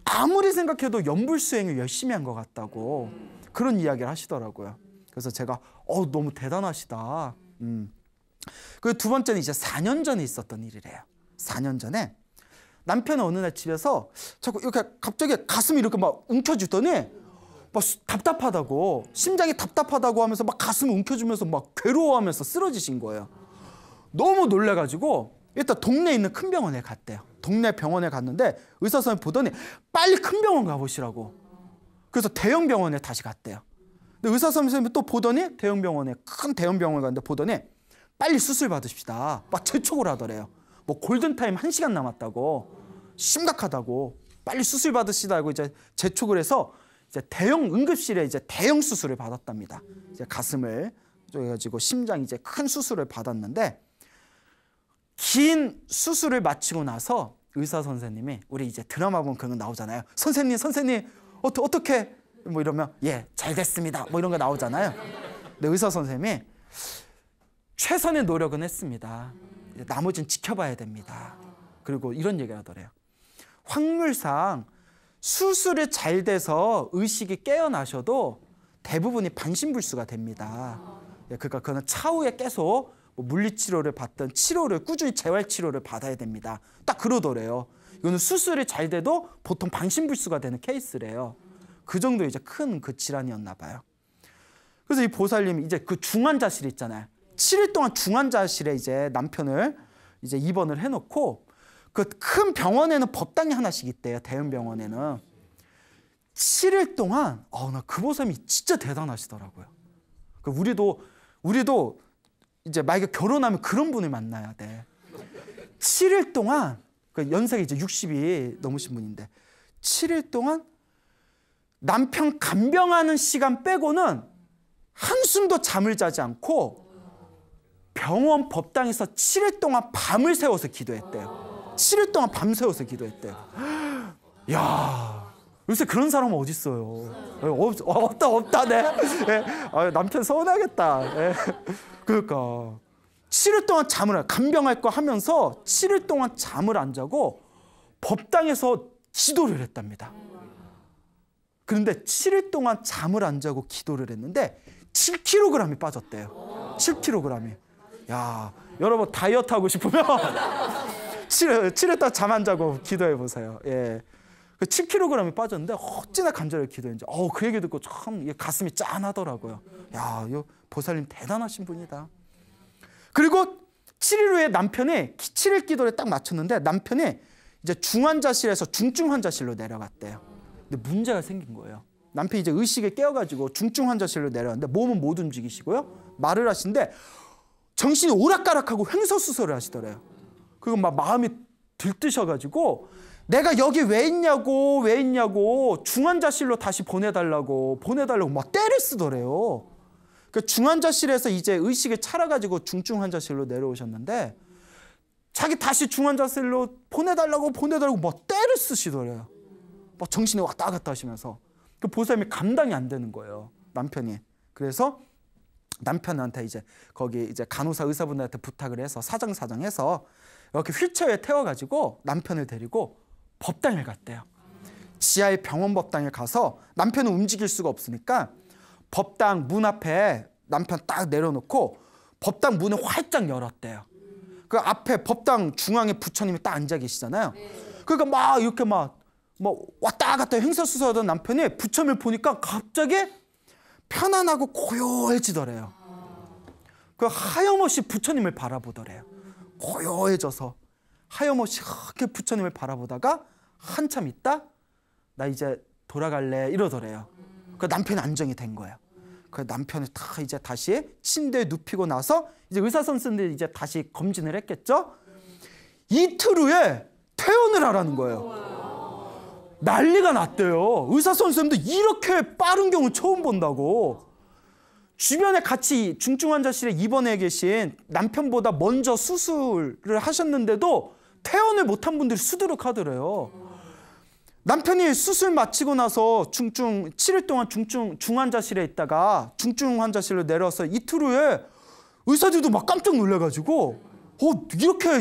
아무리 생각해도 연불수행을 열심히 한 것 같다고 그런 이야기를 하시더라고요. 그래서 제가 너무 대단하시다. 그 두 번째는 이제 4년 전에 있었던 일이래요. 4년 전에 남편은 어느 날 집에서 자꾸 이렇게 갑자기 가슴이 이렇게 막 움켜쥐더니 막 답답하다고, 심장이 답답하다고 하면서 막 가슴을 움켜쥐면서 막 괴로워하면서 쓰러지신 거예요. 너무 놀래가지고 일단 동네에 있는 큰 병원에 갔대요. 동네 병원에 갔는데 의사 선생님 보더니 빨리 큰 병원 가보시라고. 그래서 대형 병원에 다시 갔대요. 근데 의사 선생님이 또 보더니 큰 대형 병원에 갔는데 보더니 빨리 수술 받으십시다. 막 재촉을 하더래요. 뭐 골든타임 1시간 남았다고, 심각하다고, 빨리 수술 받으시다고 이제 재촉을 해서 이제 대형 응급실에 이제 대형 수술을 받았답니다. 이제 가슴을 쪼개가지고 심장 이제 큰 수술을 받았는데, 긴 수술을 마치고 나서 의사 선생님이, 우리 이제 드라마 보면 그런 거 나오잖아요. 선생님 어떻게 뭐 이러면 예, 잘 됐습니다 뭐 이런 거 나오잖아요. 근데 의사 선생님이 최선의 노력은 했습니다. 나머지는 지켜봐야 됩니다. 그리고 이런 얘기를 하더래요. 확률상 수술이 잘 돼서 의식이 깨어나셔도 대부분이 반신불수가 됩니다. 그러니까 그거는 차후에 계속 물리치료를 받든 치료를 꾸준히 재활치료를 받아야 됩니다. 딱 그러더래요. 이거는 수술이 잘 돼도 보통 반신불수가 되는 케이스래요. 그 정도 이제 큰 그 질환이었나 봐요. 그래서 이 보살님이 이제 그 중환자실 있잖아요. 7일 동안 중환자실에 이제 남편을 이제 입원을 해놓고, 그 큰 병원에는 법당이 하나씩 있대요. 대형 병원에는. 7일 동안 나 그 보살님이 진짜 대단하시더라고요. 우리도 이제 만약에 결혼하면 그런 분을 만나야 돼. 7일 동안, 그 연세가 이제 60이 넘으신 분인데 7일 동안 남편 간병하는 시간 빼고는 한숨도 잠을 자지 않고 병원 법당에서 7일 동안 밤을 새워서 기도했대요. 7일 동안 밤 새워서 기도했대요. 야, 요새 그런 사람은 어디 있어요? 없다 네. 남편 서운하겠다. 그러니까 7일 동안 잠을 간병할 거 하면서 7일 동안 잠을 안 자고 법당에서 기도를 했답니다. 그런데 7일 동안 잠을 안 자고 기도를 했는데 7kg이 빠졌대요. 7kg이. 야, 여러분 다이어트 하고 싶으면 7일 동안 잠 안 자고 기도해 보세요. 예. 7kg이 빠졌는데 어찌나 간절히 기도했는지. 그 얘기 듣고 참 가슴이 짠하더라고요. 야, 이 보살님 대단하신 분이다. 그리고 7일 후에 남편이 7일 기도를 딱 마쳤는데 남편이 이제 중환자실에서 중증 환자실로 내려갔대요. 근데 문제가 생긴 거예요. 남편이 이제 의식에 깨어가지고 중증 환자실로 내려갔는데 몸은 못 움직이시고요. 말을 하시는데 정신이 오락가락하고 횡설수설을 하시더래요. 그리고 막 마음이 들뜨셔가지고 내가 여기 왜 있냐고 중환자실로 다시 보내달라고 막 떼를 쓰더래요. 그 중환자실에서 이제 의식을 차려가지고 중증 환자실로 내려오셨는데 자기 다시 중환자실로 보내달라고 막 떼를 쓰시더래요. 막 정신이 왔다 갔다 하시면서. 그 보살님이 감당이 안 되는 거예요, 남편이. 그래서 남편한테 이제 거기 이제 간호사 의사분들한테 부탁을 해서 사정해서 이렇게 휠체어에 태워가지고 남편을 데리고 법당에 갔대요. 지하의 병원 법당에 가서 남편은 움직일 수가 없으니까 법당 문 앞에 남편 딱 내려놓고 법당 문을 활짝 열었대요. 그 앞에 법당 중앙에 부처님이 딱 앉아 계시잖아요. 그러니까 막 이렇게 막 왔다 갔다 횡설수설하던 남편이 부처님을 보니까 갑자기 편안하고 고요해지더래요. 그 하염없이 부처님을 바라보더래요. 고요해져서 하염없이 그렇게 부처님을 바라보다가 한참 있다 나 이제 돌아갈래 이러더래요. 그 남편이 안정이 된 거예요. 그 남편이 다 이제 다시 침대에 눕히고 나서 이제 의사 선생님들이 이제 다시 검진을 했겠죠. 이틀 후에 퇴원을 하라는 거예요. 난리가 났대요. 의사 선생님도 이렇게 빠른 경우 처음 본다고. 주변에 같이 중증 환자실에 입원해 계신 남편보다 먼저 수술을 하셨는데도 퇴원을 못한 분들이 수두룩하더래요. 남편이 수술 마치고 나서 7일 동안 중환자실에 있다가 중증 환자실로 내려와서 이틀 후에 의사들도 막 깜짝 놀래가지고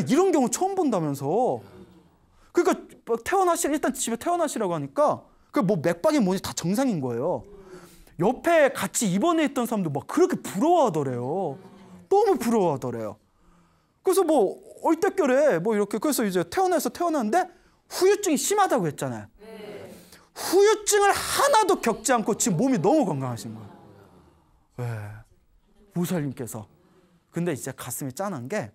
이런 경우 처음 본다면서. 그러니까 일단 집에 퇴원하시라고 하니까 그 맥박이 뭐지 다 정상인 거예요. 옆에 같이 입원해 있던 사람도 막 그렇게 부러워하더래요. 너무 부러워하더래요. 그래서 얼떨결에 이렇게 그래서 이제 퇴원했는데 후유증이 심하다고 했잖아요. 후유증을 하나도 겪지 않고 지금 몸이 너무 건강하신 거예요. 보살님께서. 근데 이제 가슴이 짠한 게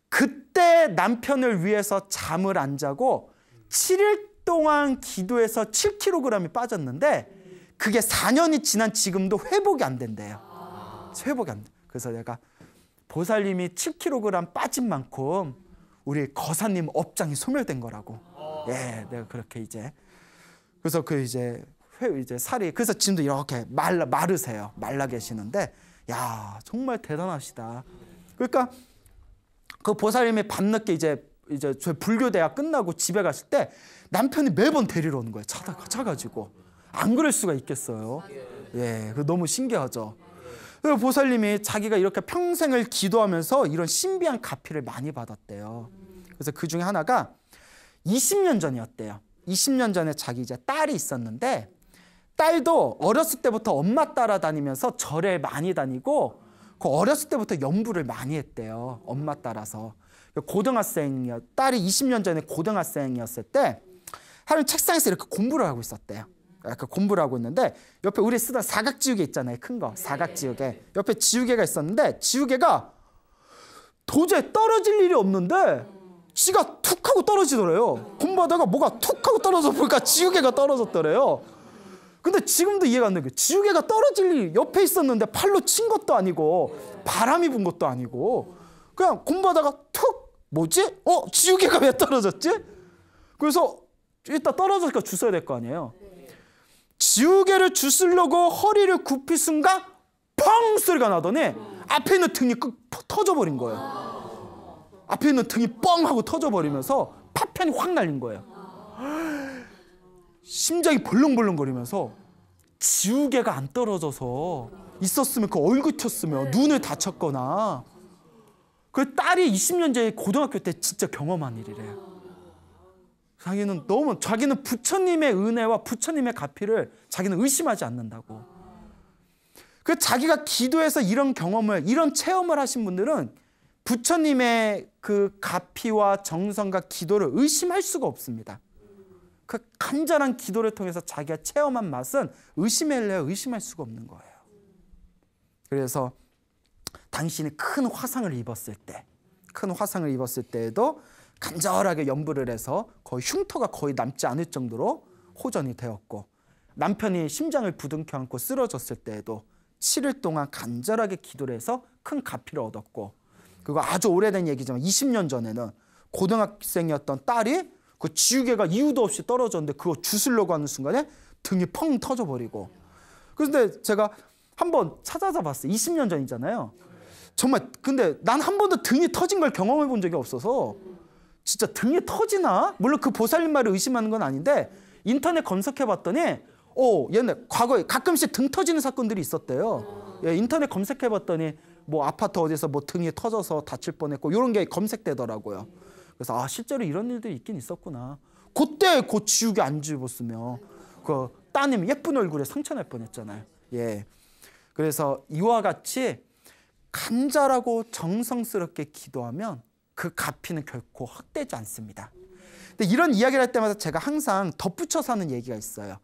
그때 남편을 위해서 잠을 안 자고 7일 동안 기도해서 7kg이 빠졌는데 그게 4년이 지난 지금도 회복이 안 된대요. 회복이 안 돼. 그래서 내가 보살님이 7kg 빠진 만큼 우리 거사님 업장이 소멸된 거라고. 내가 그렇게 이제 그래서 이제 살이 그래서 지금도 이렇게 마르세요. 말라 계시는데 야 정말 대단하시다. 그러니까 그 보살님이 밤늦게 이제 저희 불교대학 끝나고 집에 갔을 때 남편이 매번 데리러 오는 거예요. 차 가지고. 안 그럴 수가 있겠어요. 예, 너무 신기하죠. 그리고 보살님이 자기가 이렇게 평생을 기도하면서 이런 신비한 가피를 많이 받았대요. 그래서 그 중에 하나가 20년 전이었대요. 20년 전에 자기 이제 딸이 있었는데 딸도 어렸을 때부터 엄마 따라다니면서 절에 많이 다니고 그 어렸을 때부터 연부를 많이 했대요. 엄마 따라서. 딸이 20년 전에 고등학생이었을 때 하루 책상에서 이렇게 공부를 하고 있었대요. 이렇게 공부를 하고 있는데 옆에 우리 쓰던 사각지우개 있잖아요. 큰 거. 사각지우개. 옆에 지우개가 있었는데 지우개가 도저히 떨어질 일이 없는데 지가 툭 하고 떨어지더래요. 공부하다가 뭐가 툭 하고 떨어져 보니까 지우개가 떨어졌더래요. 근데 지금도 이해가 안 되는 게 지우개가 떨어질 일이 옆에 있었는데 팔로 친 것도 아니고 바람이 분 것도 아니고 그냥 공부하다가 툭 뭐지? 지우개가 왜 떨어졌지? 그래서 이따 떨어졌으니까 주워야 될 거 아니에요. 지우개를 주우려고 허리를 굽힌 순간 펑 소리가 나더니 앞에 있는 등이 터져버린 거예요. 앞에 있는 등이 뻥 하고 터져버리면서 파편이 확 날린 거예요. 심장이 벌렁벌렁거리면서 지우개가 안 떨어져서 있었으면 그 얼굴 쳤으면 눈을 다쳤거나 그 딸이 20년 전에 고등학교 때 진짜 경험한 일이래요. 자기는 부처님의 은혜와 부처님의 가피를 자기는 의심하지 않는다고. 그 자기가 기도해서 이런 경험을 이런 체험을 하신 분들은 부처님의 그 가피와 정성과 기도를 의심할 수가 없습니다. 그 간절한 기도를 통해서 자기가 체험한 맛은 의심할 수가 없는 거예요. 그래서 당신이 큰 화상을 입었을 때에도 간절하게 연부를 해서 거의 흉터가 거의 남지 않을 정도로 호전이 되었고 남편이 심장을 부둥켜 안고 쓰러졌을 때에도 7일 동안 간절하게 기도를 해서 큰 가피를 얻었고 그리고 아주 오래된 얘기지만 20년 전에는 고등학생이었던 딸이 그 지우개가 이유도 없이 떨어졌는데 그거 주우려고 하는 순간에 등이 펑 터져버리고 그런데 제가 한번 찾아서 봤어요. 20년 전이잖아요. 정말 근데 난 한 번도 등이 터진 걸 경험해 본 적이 없어서 진짜 등이 터지나? 물론 그 보살님 말을 의심하는 건 아닌데 인터넷 검색해봤더니 얘네 과거에 가끔씩 등 터지는 사건들이 있었대요. 예, 인터넷 검색해봤더니 뭐 아파트 어디서 뭐 등이 터져서 다칠 뻔했고 이런 게 검색되더라고요. 그래서 실제로 이런 일들이 있긴 있었구나. 그때 그 지우개 안 집었으면 그 따님 예쁜 얼굴에 상처 날 뻔했잖아요. 예, 그래서 이와 같이 간절하고 정성스럽게 기도하면 그 가피는 결코 헛되지 않습니다. 근데 이런 이야기를 할 때마다 제가 항상 덧붙여서 하는 얘기가 있어요.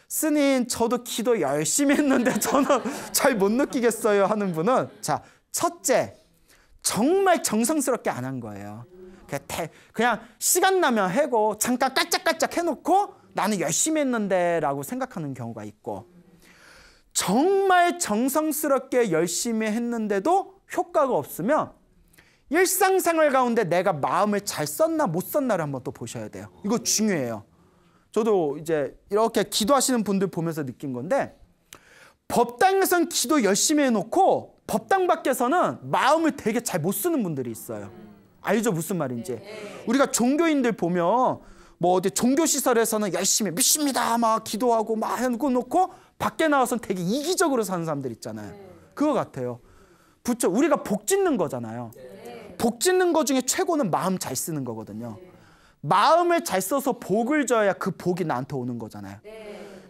스님, 저도 기도 열심히 했는데 저는 잘 못 느끼겠어요 하는 분은 자, 첫째, 정말 정성스럽게 안 한 거예요. 그냥 시간 나면 하고 잠깐 깔짝깔짝 해놓고 나는 열심히 했는데 라고 생각하는 경우가 있고 정말 정성스럽게 열심히 했는데도 효과가 없으면 일상생활 가운데 내가 마음을 잘 썼나 못 썼나를 한번 또 보셔야 돼요. 이거 중요해요. 저도 이제 이렇게 기도하시는 분들 보면서 느낀 건데 법당에서는 기도 열심히 해놓고 법당 밖에서는 마음을 되게 잘 못 쓰는 분들이 있어요. 알죠? 무슨 말인지. 우리가 종교인들 보면 뭐 어디 종교시설에서는 열심히 믿습니다 막 기도하고 막 해놓고 밖에 나와서는 되게 이기적으로 사는 사람들 있잖아요. 그거 같아요. 우리가 복 짓는 거잖아요. 복 짓는 거 중에 최고는 마음 잘 쓰는 거거든요. 마음을 잘 써서 복을 줘야 그 복이 나한테 오는 거잖아요.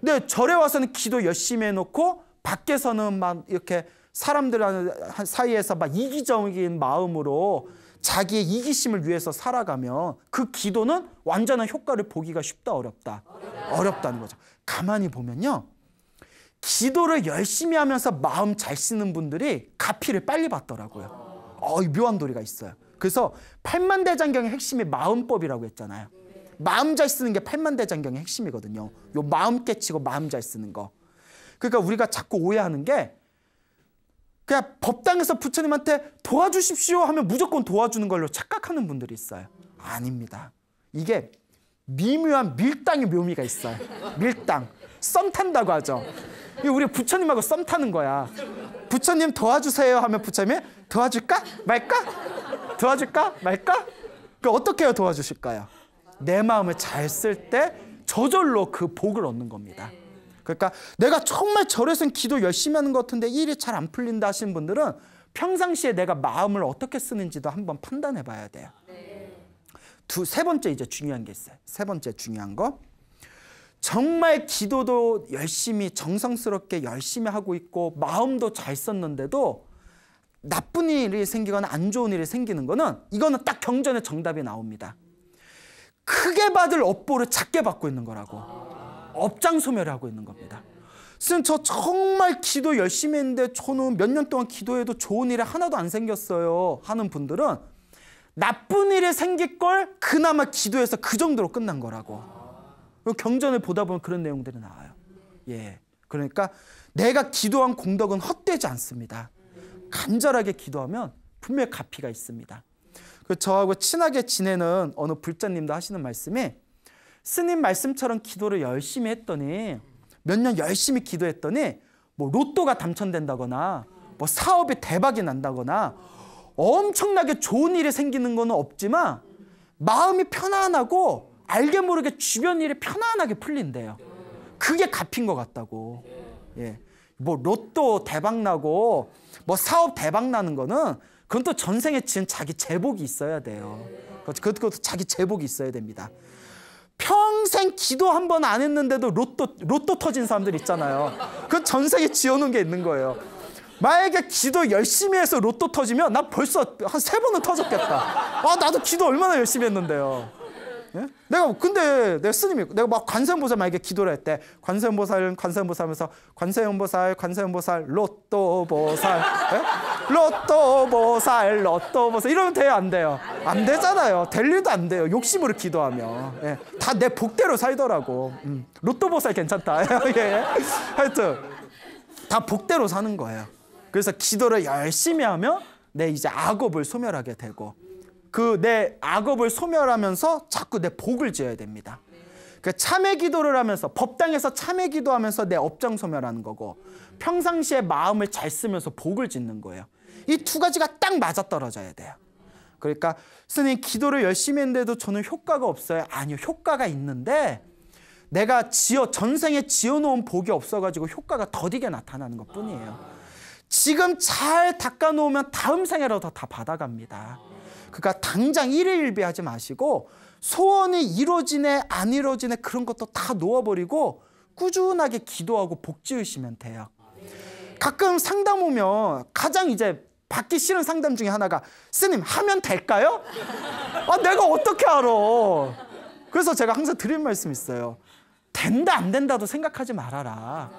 근데 절에 와서는 기도 열심히 해놓고 밖에서는 막 이렇게 사람들 사이에서 막 이기적인 마음으로 자기의 이기심을 위해서 살아가면 그 기도는 완전한 효과를 보기가 쉽다 어렵다? 어렵다는 거죠. 가만히 보면요. 기도를 열심히 하면서 마음 잘 쓰는 분들이 가피를 빨리 받더라고요. 묘한 도리가 있어요. 그래서 팔만대장경의 핵심이 마음법이라고 했잖아요. 마음 잘 쓰는 게 팔만대장경의 핵심이거든요. 요 마음 깨치고 마음 잘 쓰는 거. 그러니까 우리가 자꾸 오해하는 게 그냥 법당에서 부처님한테 도와주십시오 하면 무조건 도와주는 걸로 착각하는 분들이 있어요. 아닙니다. 이게 미묘한 밀당의 묘미가 있어요. 밀당. 썸 탄다고 하죠. 우리 부처님하고 썸 타는 거야. 부처님 도와주세요 하면 부처님이 도와줄까 말까? 도와줄까 말까? 그 어떻게 해야 도와주실까요? 내 마음을 잘 쓸 때 저절로 그 복을 얻는 겁니다. 그러니까 내가 정말 절에서는 기도 열심히 하는 것 같은데 일이 잘 안 풀린다 하시는 분들은 평상시에 내가 마음을 어떻게 쓰는지도 한번 판단해 봐야 돼요. 세 번째 이제 중요한 게 있어요. 세 번째 중요한 거. 정말 기도도 열심히 정성스럽게 열심히 하고 있고 마음도 잘 썼는데도 나쁜 일이 생기거나 안 좋은 일이 생기는 거는 이거는 딱 경전의 정답이 나옵니다. 크게 받을 업보를 작게 받고 있는 거라고. 업장소멸을 하고 있는 겁니다. 선생님 저 정말 기도 열심히 했는데 저는 몇 년 동안 기도해도 좋은 일이 하나도 안 생겼어요 하는 분들은 나쁜 일이 생길 걸 그나마 기도해서 그 정도로 끝난 거라고. 경전을 보다 보면 그런 내용들이 나와요. 예, 그러니까 내가 기도한 공덕은 헛되지 않습니다. 간절하게 기도하면 분명히 갚이가 있습니다. 저하고 친하게 지내는 어느 불자님도 하시는 말씀이 스님 말씀처럼 기도를 열심히 했더니 몇 년 열심히 기도했더니 뭐 로또가 당첨된다거나 뭐 사업이 대박이 난다거나 엄청나게 좋은 일이 생기는 건 없지만 마음이 편안하고 알게 모르게 주변 일이 편안하게 풀린대요. 그게 갚인 것 같다고. 예, 뭐 로또 대박 나고 뭐 사업 대박 나는 거는 그건 또 전생에 지은 자기 제복이 있어야 돼요. 그것도 자기 제복이 있어야 됩니다. 평생 기도 한 번 안 했는데도 로또 터진 사람들 있잖아요. 그건 전생에 지어놓은 게 있는 거예요. 만약에 기도 열심히 해서 로또 터지면 나 벌써 한 3번은 터졌겠다. 아, 나도 기도 얼마나 열심히 했는데요. 예? 내가 스님이 내가 막 관세음보살 만약에 기도를 했대. 관세음보살 하면서 관세음보살 로또보살 예? 로또보살 이러면 돼요 안 돼요? 안 되잖아요. 될 일도 안 돼요. 욕심으로 기도하면. 예. 다 내 복대로 살더라고. 로또보살 괜찮다. 예. 하여튼 다 복대로 사는 거예요. 그래서 기도를 열심히 하면 내 이제 악업을 소멸하게 되고 그 내 악업을 소멸하면서 자꾸 내 복을 지어야 됩니다. 그 참회 기도를 하면서 법당에서 참회 기도하면서 내 업장 소멸하는 거고 평상시에 마음을 잘 쓰면서 복을 짓는 거예요. 이 두 가지가 딱 맞아떨어져야 돼요. 그러니까 스님 기도를 열심히 했는데도 저는 효과가 없어요. 아니요, 효과가 있는데 내가 전생에 지어놓은 복이 없어가지고 효과가 더디게 나타나는 것뿐이에요. 지금 잘 닦아놓으면 다음 생에라도 다 받아갑니다. 그러니까 당장 일희일비하지 마시고 소원이 이루어지네 안 이루어지네 그런 것도 다 놓아버리고 꾸준하게 기도하고 복 지으시면 돼요. 가끔 상담 오면 가장 이제 받기 싫은 상담 중에 하나가 스님 하면 될까요? 아, 내가 어떻게 알아? 그래서 제가 항상 드리는 말씀이 있어요. 된다 안 된다도 생각하지 말아라.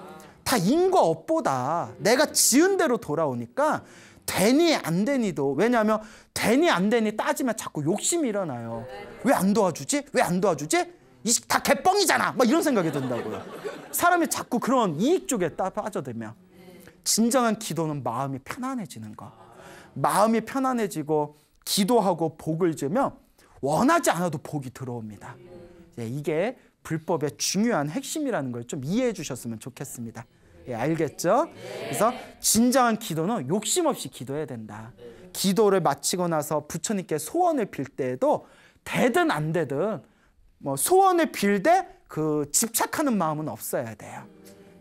다 인과 업보다. 내가 지은 대로 돌아오니까 되니 안 되니도. 왜냐하면 되니 안 되니 따지면 자꾸 욕심이 일어나요. 왜 안 도와주지? 왜 안 도와주지? 다 개뻥이잖아. 막 이런 생각이 든다고요. 사람이 자꾸 그런 이익 쪽에 빠져들면 진정한 기도는 마음이 편안해지는 거. 마음이 편안해지고 기도하고 복을 지으면 원하지 않아도 복이 들어옵니다. 이게 불법의 중요한 핵심이라는 걸 좀 이해해 주셨으면 좋겠습니다. 예, 알겠죠? 그래서 진정한 기도는 욕심 없이 기도해야 된다. 기도를 마치고 나서 부처님께 소원을 빌 때에도 되든 안 되든 뭐 소원을 빌 때 그 집착하는 마음은 없어야 돼요.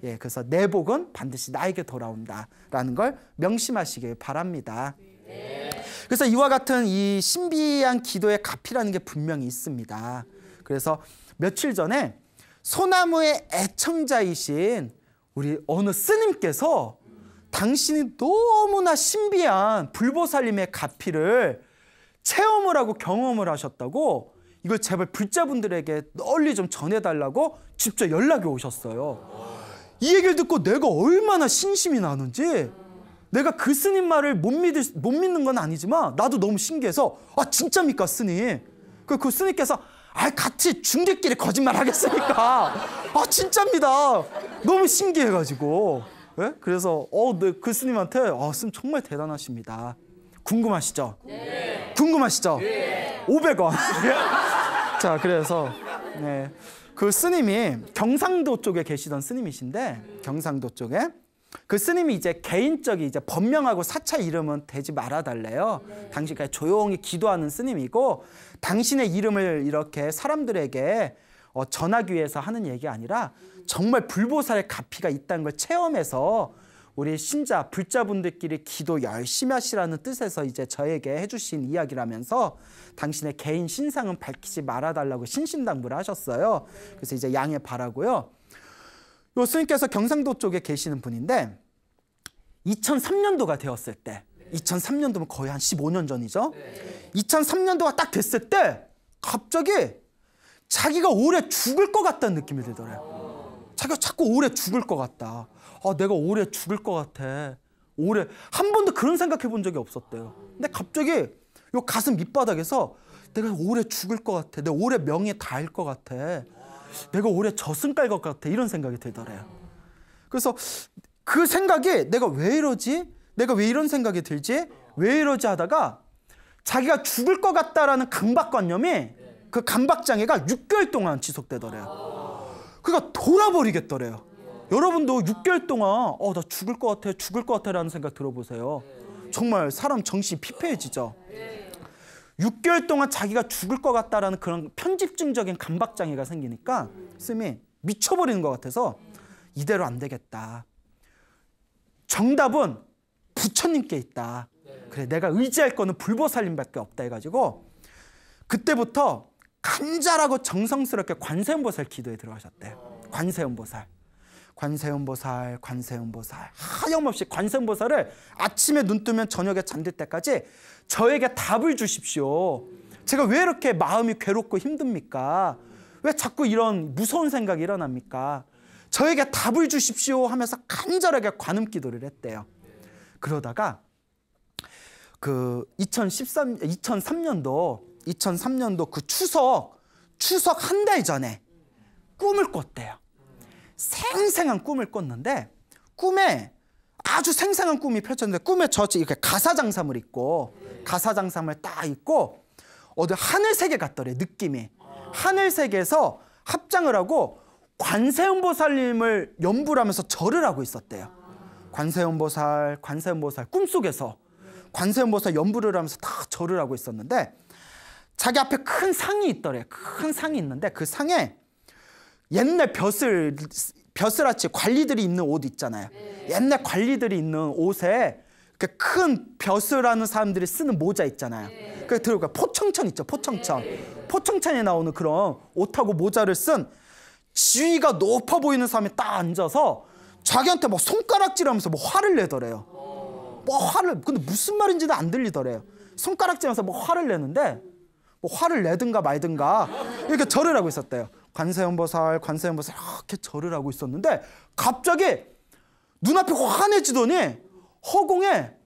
예, 그래서 내 복은 반드시 나에게 돌아온다라는 걸 명심하시길 바랍니다. 그래서 이와 같은 이 신비한 기도의 값이라는 게 분명히 있습니다. 그래서 며칠 전에 소나무의 애청자이신 우리 어느 스님께서 당신이 너무나 신비한 불보살님의 가피를 체험을 하고 경험을 하셨다고 이걸 제발 불자분들에게 널리 좀 전해달라고 직접 연락이 오셨어요. 이 얘기를 듣고 내가 얼마나 신심이 나는지 내가 그 스님 말을 못 믿는 건 아니지만 나도 너무 신기해서 아 진짜입니까 스님? 그 스님께서 아 같이 중객끼리 거짓말 하겠습니까? 아 진짜입니다. 너무 신기해가지고 네? 그래서 네, 그 스님한테 스님 정말 대단하십니다. 궁금하시죠? 네. 궁금하시죠? 네. 500원. 자 그래서 네. 그 스님이 경상도 쪽에 계시던 스님이신데 경상도 쪽에 그 스님이 이제 개인적인 이제 법명하고 사찰 이름은 대지 말아달래요. 당신 그냥 조용히 기도하는 스님이고 당신의 이름을 이렇게 사람들에게 전하기 위해서 하는 얘기 아니라 정말 불보살의 가피가 있다는 걸 체험해서 우리 신자, 불자분들끼리 기도 열심히 하시라는 뜻에서 이제 저에게 해주신 이야기라면서 당신의 개인 신상은 밝히지 말아달라고 신신당부를 하셨어요. 그래서 이제 양해 바라고요. 요 스님께서 경상도 쪽에 계시는 분인데 2003년도가 되었을 때 2003년도면 거의 한 15년 전이죠. 2003년도가 딱 됐을 때 갑자기 자기가 올해 죽을 것 같다는 느낌이 들더래요. 자기가 자꾸 올해 죽을 것 같다. 내가 올해 죽을 것 같아. 올해 한 번도 그런 생각해 본 적이 없었대요. 근데 갑자기 요 가슴 밑바닥에서 내가 올해 죽을 것 같아. 내가 올해 명예 다할 것 같아. 내가 올해 저승 갈 것 같아. 이런 생각이 들더래요. 그래서 그 생각이 내가 왜 이러지? 내가 왜 이런 생각이 들지? 왜 이러지 하다가 자기가 죽을 것 같다라는 강박관념이 그 강박장애가 6개월 동안 지속되더래요. 그러니까 돌아버리겠더래요. 여러분도 6개월 동안 나 죽을 것 같아, 죽을 것 같아 라는 생각 들어보세요. 정말 사람 정신이 피폐해지죠. 6개월 동안 자기가 죽을 것 같다라는 그런 편집증적인 강박장애가 생기니까 스님이 미쳐버리는 것 같아서 이대로 안 되겠다. 정답은 부처님께 있다. 그래, 내가 의지할 거는 불보살님밖에 없다 해가지고 그때부터 간절하고 정성스럽게 관세음보살 기도에 들어가셨대요. 관세음보살. 관세음보살, 관세음보살. 하염없이 관세음보살을 아침에 눈 뜨면 저녁에 잠들 때까지 저에게 답을 주십시오. 제가 왜 이렇게 마음이 괴롭고 힘듭니까? 왜 자꾸 이런 무서운 생각이 일어납니까? 저에게 답을 주십시오 하면서 간절하게 관음기도를 했대요. 그러다가 그 2003년도 그 추석 한 달 전에 꿈을 꿨대요. 생생한 꿈을 꿨는데 꿈에 아주 생생한 꿈이 펼쳤는데 꿈에 이렇게 가사장삼을 입고 딱 입고 어디 하늘세계 갔더래. 느낌이 하늘세계에서 합장을 하고 관세음보살님을 연부를 하면서 절을 하고 있었대요. 관세음보살 꿈속에서 관세음보살 연부를 하면서 다 절을 하고 있었는데 자기 앞에 큰 상이 있더래. 큰 상이 있는데 그 상에 옛날 벼슬아치 관리들이 입는 옷 있잖아요. 옛날 관리들이 입는 옷에 큰 벼슬하는 사람들이 쓰는 모자 있잖아요. 그 들어가 포청천 있죠. 포청천에 나오는 그런 옷하고 모자를 쓴 지위가 높아 보이는 사람이 딱 앉아서 자기한테 막 손가락질하면서 뭐 화를 내더래요. 근데 무슨 말인지는 안 들리더래요. 손가락질하면서 뭐 화를 내는데 뭐 화를 내든가 말든가 이렇게 절을 하고 있었대요. 관세음보살 이렇게 절을 하고 있었는데 갑자기 눈앞이 환해지더니 허공에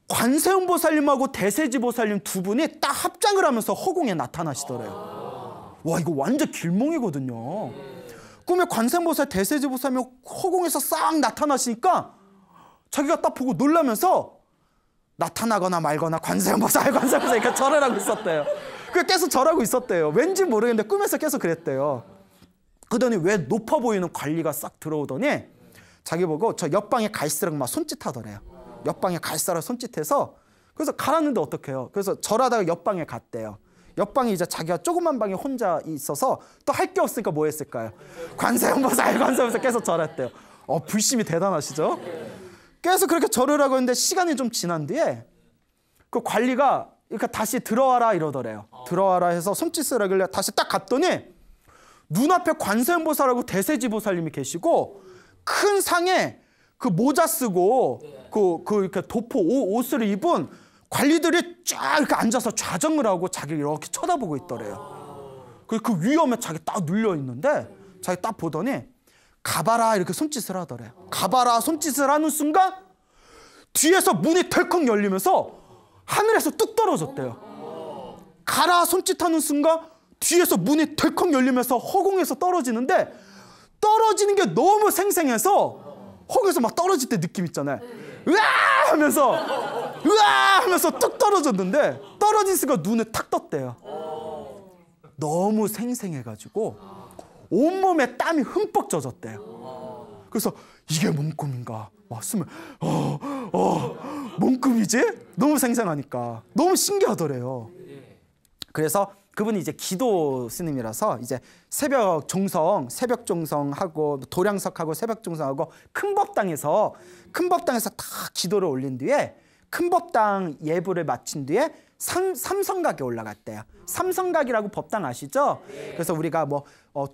관세음보살님하고 대세지보살님 두 분이 딱 합장을 하면서 허공에 나타나시더래요. 와, 이거 완전 길몽이거든요. 꿈에 관세음보살 대세지보살님이 허공에서 싹 나타나시니까 자기가 딱 보고 놀라면서 나타나거나 말거나 관세음보살 이렇게 절을 하고 있었대요. 계속 절하고 있었대요. 왠지 모르겠는데 꿈에서 계속 그랬대요. 그러더니 왜 높아 보이는 관리가 싹 들어오더니 자기 보고 저 옆방에 갈수록 막 손짓하더래요. 옆방에 갈수록 손짓해서 그래서 가라는데 어떡해요. 그래서 절하다가 옆방에 갔대요. 옆방에 이제 자기가 조그만 방에 혼자 있어서 또 할 게 없으니까 뭐 했을까요? 관세음보살 계속 절했대요. 불심이 대단하시죠? 계속 그렇게 절을 하고 있는데 시간이 좀 지난 뒤에 그 관리가 그러니까 다시 들어와라 이러더래요. 들어와라 해서 손짓을 하길래 다시 딱 갔더니 눈앞에 관세음보살하고 대세지보살님이 계시고 큰 상에 그 모자 쓰고 그 이렇게 도포 옷을 입은 관리들이 쫙 이렇게 앉아서 좌정을 하고 자기를 이렇게 쳐다보고 있더래요. 그 위험에 자기 딱 눌려 있는데 자기 딱 보더니 가봐라 이렇게 손짓을 하더래요. 가봐라 손짓을 하는 순간 뒤에서 문이 덜컥 열리면서 하늘에서 뚝 떨어졌대요. 가라 손짓하는 순간 뒤에서 문이 덜컥 열리면서 허공에서 떨어지는데 떨어지는 게 너무 생생해서 허공에서 막 떨어질 때 느낌 있잖아요. 으아 하면서 뚝 떨어졌는데 떨어진 순간 눈에 탁 떴대요. 너무 생생해가지고 온몸에 땀이 흠뻑 젖었대요. 그래서 이게 뭔 꿈인가 왔으면 뭔 꿈이지? 너무 생생하니까 너무 신기하더래요. 그래서 그분이 이제 기도 스님이라서 이제 새벽 종성하고 도량석하고 새벽 종성하고 큰법당에서 다 기도를 올린 뒤에 큰법당 예불을 마친 뒤에 삼성각에 올라갔대요. 삼성각이라고 법당 아시죠? 그래서 우리가 뭐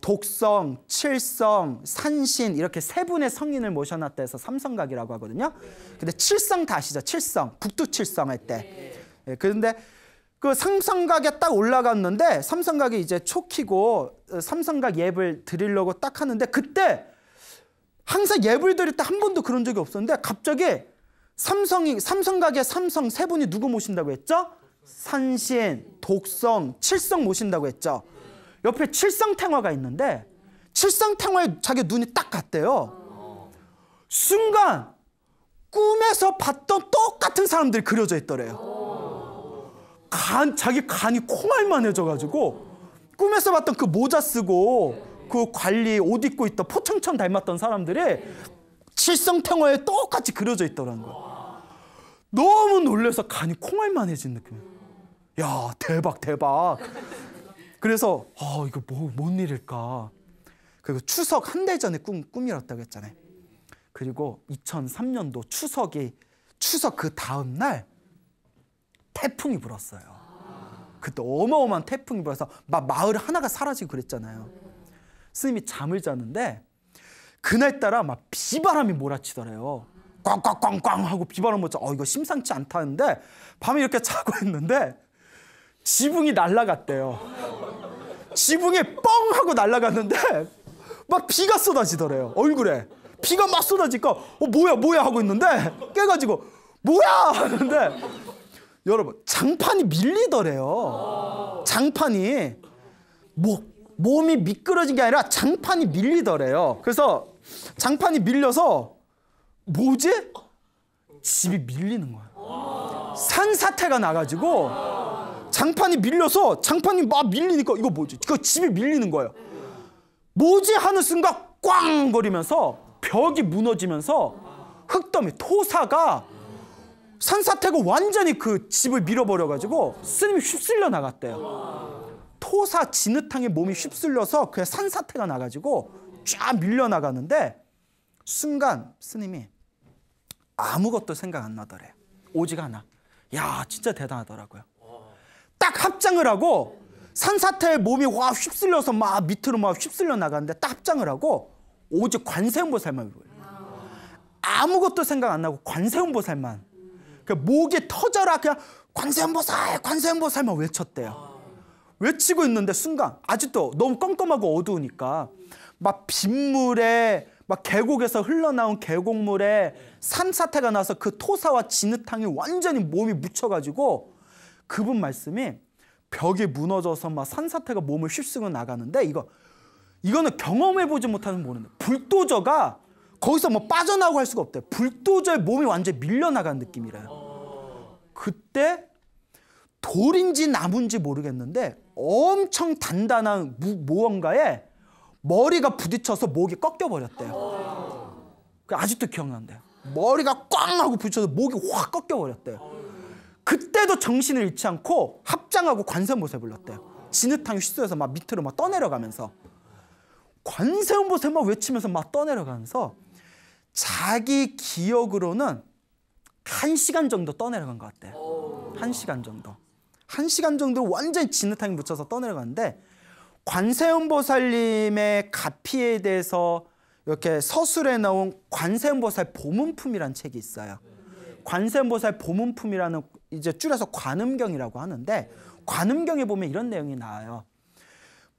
독성, 칠성, 산신 이렇게 세 분의 성인을 모셔놨다 해서 삼성각이라고 하거든요. 근데 칠성 다 아시죠? 칠성, 북두칠성 할 때. 그런데 그 삼성각에 딱 올라갔는데 삼성각이 이제 촉히고 삼성각 예불 드리려고 딱 하는데 그때 항상 예불 드릴 때 한 번도 그런 적이 없었는데 갑자기 삼성각의 삼성 세 분이 누구 모신다고 했죠? 산신, 독성, 칠성 모신다고 했죠. 옆에 칠성탱화가 있는데 칠성탱화에 자기 눈이 딱 갔대요. 순간 꿈에서 봤던 똑같은 사람들이 그려져 있더래요. 자기 간이 콩알만해져가지고 꿈에서 봤던 그 모자 쓰고 그 관리 옷 입고 있던 포청천 닮았던 사람들이 칠성탱화에 똑같이 그려져 있더라는 거야. 너무 놀라서 간이 콩알만해진 느낌이야. 야, 대박. 그래서 이거 뭔 일일까. 그리고 추석 한 달 전에 꿈이었다고 했잖아요. 그리고 2003년도 추석 그 다음 날 태풍이 불었어요. 그때 어마어마한 태풍이 불어서 막 마을 하나가 사라지고 그랬잖아요. 스님이 잠을 자는데 그날따라 막 비바람이 몰아치더래요. 꽝꽝꽝꽝 하고 비바람 몰아쳐. 이거 심상치 않다는데 밤에 이렇게 자고 있는데 지붕이 날아갔대요. 지붕이 뻥 하고 날아갔는데 막 비가 쏟아지더래요. 얼굴에 비가 막 쏟아지니까 뭐야 하고 있는데 깨가지고 뭐야 하는데 여러분 장판이 밀리더래요. 장판이 몸이 미끄러진 게 아니라 장판이 밀리더래요. 그래서 장판이 밀려서 뭐지? 집이 밀리는 거예요. 산사태가 나가지고 장판이 밀려서 장판이 막 밀리니까 이거 뭐지? 이거 집이 밀리는 거예요. 뭐지? 하는 순간 꽝 거리면서 벽이 무너지면서 흙더미 토사가 산사태가 완전히 그 집을 밀어버려가지고 스님이 휩쓸려 나갔대요. 토사 진흙탕에 몸이 휩쓸려서 그냥 산사태가 나가지고 쫙 밀려 나가는데 순간 스님이 아무것도 생각 안 나더래요. 오직 하나. 야, 진짜 대단하더라고요. 딱 합장을 하고 산사태에 몸이 와 휩쓸려서 막 밑으로 막 휩쓸려 나가는데 딱 합장을 하고 오직 관세음보살만 보여요. 아무것도 생각 안 나고 관세음보살만. 목이 터져라 그냥 관세음보살만 외쳤대요. 외치고 있는데 순간 아직도 너무 껌껌하고 어두우니까 막 빗물에 막 계곡에서 흘러나온 계곡물에 산사태가 나서 그 토사와 진흙탕이 완전히 몸이 묻혀가지고 그분 말씀이 벽이 무너져서 막 산사태가 몸을 휩쓰고 나가는데 이거는 경험해보지 못하는 모르는데 불도저가 거기서 뭐 빠져나오고 할 수가 없대요. 불도저에 몸이 완전히 밀려나간 느낌이래요. 그때 돌인지 나무인지 모르겠는데 엄청 단단한 무언가에 머리가 부딪혀서 목이 꺾여버렸대요. 아직도 기억난대요. 머리가 꽝 하고 부딪혀서 목이 확 꺾여버렸대요. 그때도 정신을 잃지 않고 합장하고 관세음보살 불렀대요. 진흙탕이 휘슬려서 막 밑으로 막 떠내려가면서 관세음보살 막 외치면서 막 떠내려가면서 자기 기억으로는 1시간 정도 떠내려간 것 같대요. 1시간 정도. 1시간 정도 완전히 진흙탕에 묻혀서 떠내려갔는데 관세음보살님의 가피에 대해서 이렇게 서술에 나온 관세음보살 보문품이라는 책이 있어요. 관세음보살 보문품이라는 이제 줄여서 관음경이라고 하는데 관음경에 보면 이런 내용이 나와요.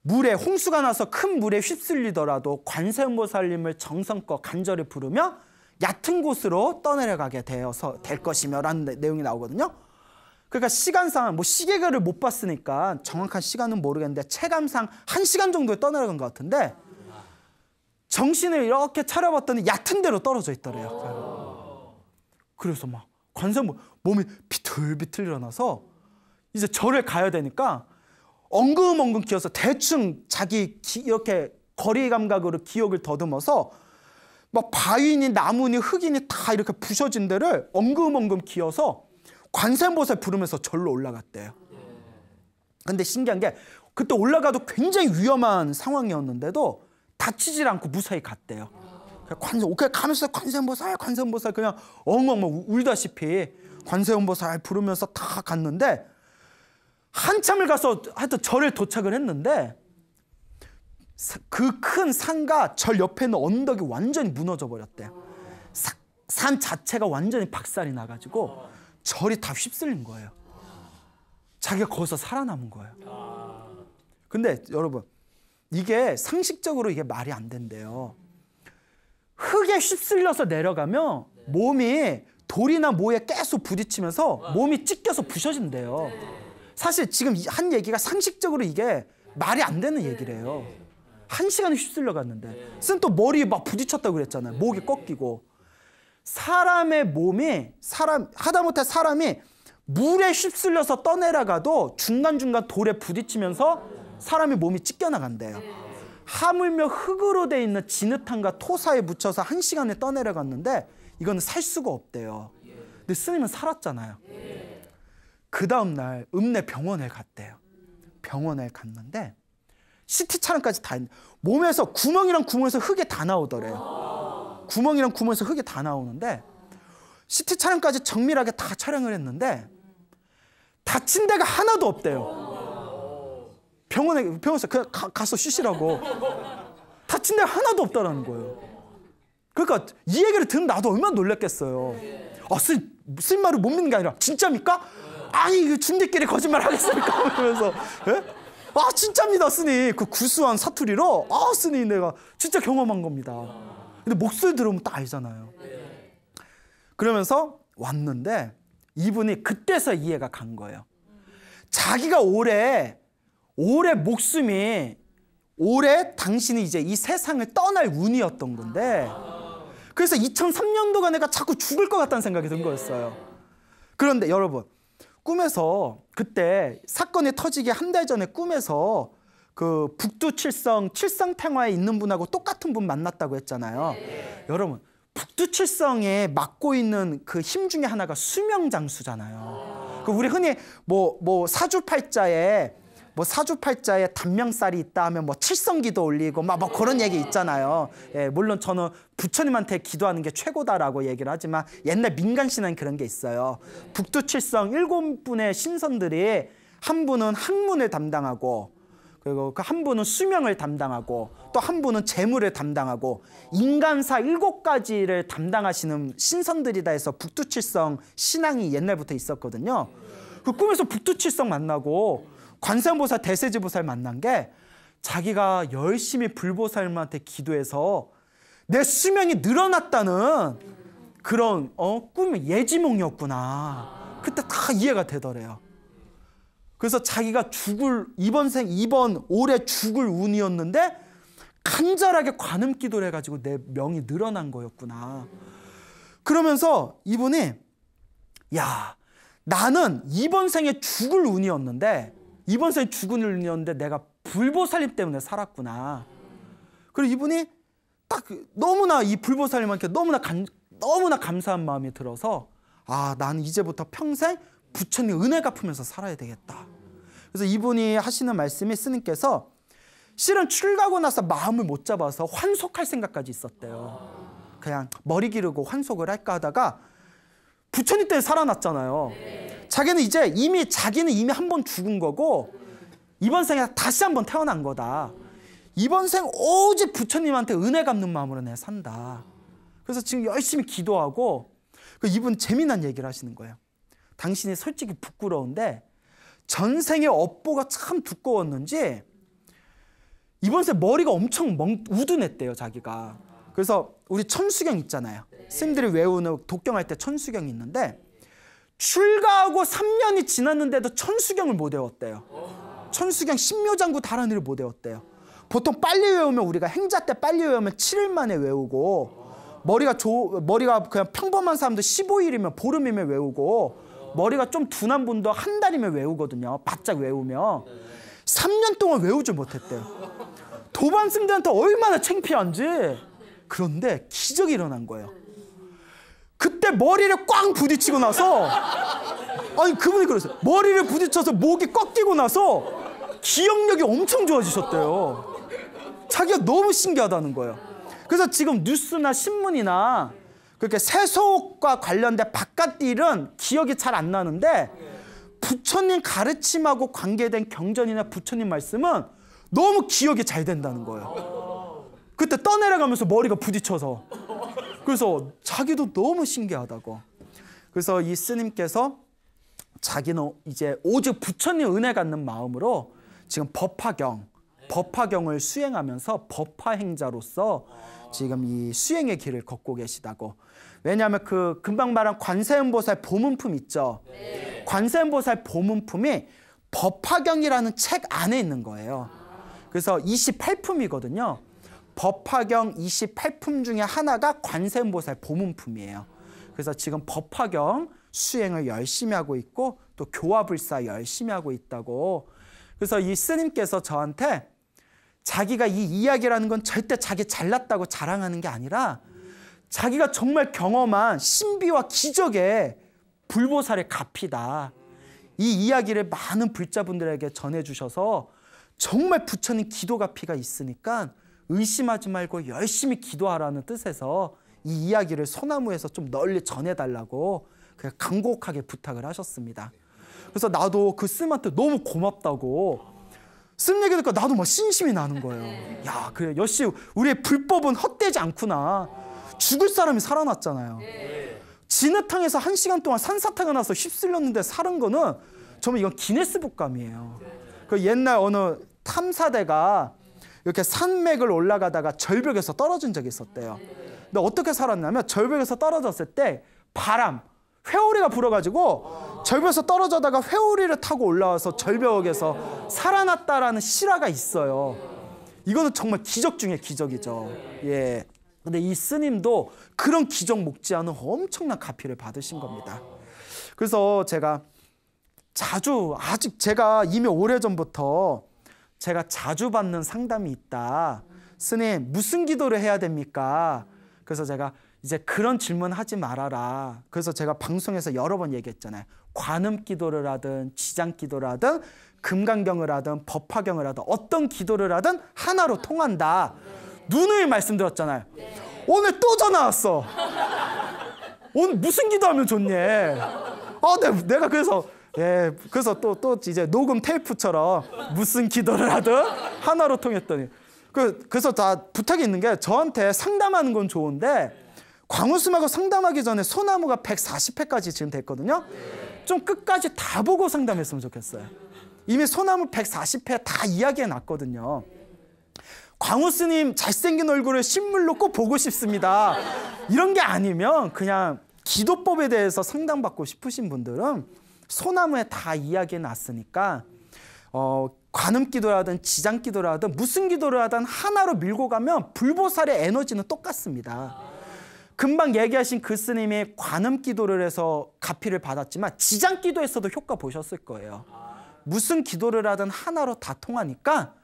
물에 홍수가 나서 큰 물에 휩쓸리더라도 관세음보살님을 정성껏 간절히 부르며 얕은 곳으로 떠내려가게 되어서 될 것이며 라는 내용이 나오거든요. 그러니까 시간상 뭐 시계를 못 봤으니까 정확한 시간은 모르겠는데 체감상 1시간 정도에 떠내려간 것 같은데 정신을 이렇게 차려봤더니 얕은 데로 떨어져 있더래요. 그래서 막 관세음보 몸이 비틀비틀 일어나서 이제 절에 가야 되니까 엉금엉금 기어서 대충 자기 이렇게 거리 감각으로 기억을 더듬어서 막 바위니 나무니 흙이니 다 이렇게 부셔진 데를 엉금엉금 기어서 관세음보살 부르면서 절로 올라갔대요. 근데 신기한 게 그때 올라가도 굉장히 위험한 상황이었는데도 다치질 않고 무사히 갔대요. 그냥 가면서 관세음보살 그냥 엉엉 울다시피 관세음보살 부르면서 다 갔는데 한참을 가서 하여튼 절에 도착을 했는데 그 큰 산과 절 옆에 있는 언덕이 완전히 무너져 버렸대요. 산 자체가 완전히 박살이 나가지고 절이 다 휩쓸린 거예요. 자기가 거기서 살아남은 거예요. 근데 여러분 이게 상식적으로 이게 말이 안 된대요. 흙에 휩쓸려서 내려가면 몸이 돌이나 모에 계속 부딪히면서 몸이 찢겨서 부셔진대요. 사실 지금 한 얘기가 상식적으로 이게 말이 안 되는 얘기래요. 1시간을 휩쓸려 갔는데 쌤 또 머리에 막 부딪혔다고 그랬잖아요. 목이 꺾이고. 사람의 몸이 하다못해 사람이 물에 휩쓸려서 떠내려가도 중간중간 돌에 부딪히면서 사람의 몸이 찢겨나간대요. 하물며 흙으로 돼 있는 진흙탕과 토사에 묻혀서 1시간에 떠내려갔는데 이거는 살 수가 없대요. 근데 스님은 살았잖아요. 그 다음날 읍내 병원에 갔대요. 병원에 갔는데 CT 촬영까지 다 했는데 몸에서 구멍이랑 구멍에서 흙이 다 나오더래요. 구멍이랑 구멍에서 흙이 다 나오는데 CT 촬영까지 정밀하게 다 촬영을 했는데 다친 데가 하나도 없대요. 병원에서 그냥 가서 쉬시라고. 다친 데가 하나도 없다라는 거예요. 그러니까 이 얘기를 듣는 나도 얼마나 놀랐겠어요. 스님 말을 못 믿는 게 아니라 진짜입니까? 아니 중대끼리 거짓말 하겠습니까? 그러면서 진짜입니다 스님. 그 구수한 사투리로 스님 내가 진짜 경험한 겁니다. 근데 목소리 들으면 딱 알잖아요. 그러면서 왔는데 이분이 그때서 이해가 간 거예요. 자기가 올해 목숨이 올해 당신이 이제 이 세상을 떠날 운이었던 건데 그래서 2003년도가 내가 자꾸 죽을 것 같다는 생각이 든 거였어요. 그런데 여러분 꿈에서 그때 사건이 터지기 한 달 전에 꿈에서 그 북두칠성 칠성탱화에 있는 분하고 똑같은 분 만났다고 했잖아요. 여러분 북두칠성에 맡고 있는 그 힘 중에 하나가 수명장수잖아요. 그 우리 흔히 사주팔자에 단명살이 있다 하면 칠성기도 올리고 막 그런 얘기 있잖아요. 물론 저는 부처님한테 기도하는 게 최고다라고 얘기를 하지만 옛날 민간신앙 그런 게 있어요. 북두칠성 7분의 신선들이 한 분은 학문을 담당하고 그리고 그 한 분은 수명을 담당하고 또 한 분은 재물을 담당하고 인간사 7가지를 담당하시는 신선들이다 해서 북두칠성 신앙이 옛날부터 있었거든요. 그 꿈에서 북두칠성 만나고 관세음보살 대세지보살 만난 게 자기가 열심히 불보살님한테 기도해서 내 수명이 늘어났다는 그런 꿈이 예지몽이었구나. 그때 다 이해가 되더래요. 그래서 자기가 이번 올해 죽을 운이었는데 간절하게 관음기도를 해가지고 내 명이 늘어난 거였구나. 그러면서 이분이 나는 이번 생에 죽을 운이었는데 내가 불보살님 때문에 살았구나. 그리고 이분이 딱 너무나 이 불보살님한테 너무나 감사한 마음이 들어서 나는 이제부터 평생 부처님 은혜 갚으면서 살아야 되겠다. 그래서 이분이 하시는 말씀이 스님께서 실은 출가하고 나서 마음을 못 잡아서 환속할 생각까지 있었대요. 그냥 머리 기르고 환속을 할까 하다가 부처님 때문에 살아났잖아요. 자기는 이미 한 번 죽은 거고 이번 생에 다시 한 번 태어난 거다. 이번 생 오직 부처님한테 은혜 갚는 마음으로 내가 산다. 그래서 지금 열심히 기도하고 이분 재미난 얘기를 하시는 거예요. 당신이 솔직히 부끄러운데 전생의 업보가 참 두꺼웠는지 이번 생 머리가 엄청 우둔했대요 자기가. 그래서 우리 천수경 있잖아요. 스님들이 외우는 독경할 때 천수경이 있는데 출가하고 3년이 지났는데도 천수경을 못 외웠대요. 천수경 신묘장구 다란이를 못 외웠대요. 보통 빨리 외우면 우리가 행자 때 빨리 외우면 7일 만에 외우고 머리가 그냥 평범한 사람도 15일이면 보름이면 외우고 머리가 좀 둔한 분도 한 달이면 외우거든요. 바짝 외우면 3년 동안 외우지 못했대요. 도반승들한테 얼마나 창피한지 그런데 기적이 일어난 거예요. 그때 머리를 꽝 부딪히고 나서, 아니 그분이 그랬어요. 머리를 부딪혀서 목이 꺾이고 나서 기억력이 엄청 좋아지셨대요. 자기가 너무 신기하다는 거예요. 그래서 지금 뉴스나 신문이나 그렇게 세속과 관련된 바깥 일은 기억이 잘 안 나는데, 부처님 가르침하고 관계된 경전이나 부처님 말씀은 너무 기억이 잘 된다는 거예요. 그때 떠내려가면서 머리가 부딪혀서. 그래서 자기도 너무 신기하다고. 그래서 이 스님께서 자기는 이제 오직 부처님 은혜 갖는 마음으로 지금 법화경을 수행하면서 법화행자로서 지금 이 수행의 길을 걷고 계시다고. 왜냐하면 그 금방 말한 관세음보살 보문품 있죠. 네. 관세음보살 보문품이 법화경이라는 책 안에 있는 거예요. 그래서 28품이거든요. 법화경 28품 중에 하나가 관세음보살 보문품이에요. 그래서 지금 법화경 수행을 열심히 하고 있고 또 교화불사 열심히 하고 있다고. 그래서 이 스님께서 저한테 자기가 이 이야기라는 건 절대 자기 잘났다고 자랑하는 게 아니라 자기가 정말 경험한 신비와 기적의 불보살의 가피다. 이 이야기를 많은 불자분들에게 전해주셔서 정말 부처님 기도 가피가 있으니까 의심하지 말고 열심히 기도하라는 뜻에서 이 이야기를 소나무에서 좀 널리 전해달라고 그냥 간곡하게 부탁을 하셨습니다. 그래서 나도 그 스님한테 너무 고맙다고. 스님 얘기 듣니까 나도 막 신심이 나는 거예요. 야, 그래 역시 우리의 불법은 헛되지 않구나. 죽을 사람이 살아났잖아요. 진흙탕에서 1시간 동안 산사태가 나서 휩쓸렸는데 살은 거는 정말 이건 기네스북감이에요. 그 옛날 어느 탐사대가 이렇게 산맥을 올라가다가 절벽에서 떨어진 적이 있었대요. 근데 어떻게 살았냐면 절벽에서 떨어졌을 때 회오리가 불어가지고 절벽에서 떨어져다가 회오리를 타고 올라와서 절벽에서 살아났다라는 실화가 있어요. 이거는 정말 기적 중에 기적이죠. 예. 근데 이 스님도 그런 기적 못지않은 엄청난 가피를 받으신 겁니다. 그래서 제가 제가 이미 오래전부터 제가 자주 받는 상담이 있다. 스님, 무슨 기도를 해야 됩니까? 그래서 제가 이제 그런 질문 하지 말아라. 그래서 제가 방송에서 여러 번 얘기했잖아요. 관음 기도를 하든 지장 기도를 하든 금강경을 하든 법화경을 하든 어떤 기도를 하든 하나로 통한다. 누누이 말씀드렸잖아요. 오늘 또 전화 왔어. 오늘 무슨 기도하면 좋니? 내가 그래서 그래서 또 이제 녹음 테이프처럼 무슨 기도를 하든 하나로 통했더니 그래서 다 부탁이 있는 게 저한테 상담하는 건 좋은데 광우스님하고 상담하기 전에 소나무가 140회까지 지금 됐거든요. 좀 끝까지 다 보고 상담했으면 좋겠어요. 이미 소나무 140회 다 이야기해 놨거든요. 광우스님 잘생긴 얼굴을 실물로 꼭 보고 싶습니다. 이런 게 아니면 그냥 기도법에 대해서 상담받고 싶으신 분들은 소나무에 다 이야기해 놨으니까 관음 기도라든 지장 기도라든 무슨 기도를 하든 하나로 밀고 가면 불보살의 에너지는 똑같습니다. 금방 얘기하신 그 스님이 관음 기도를 해서 가피를 받았지만 지장 기도에서도 효과 보셨을 거예요. 무슨 기도를 하든 하나로 다 통하니까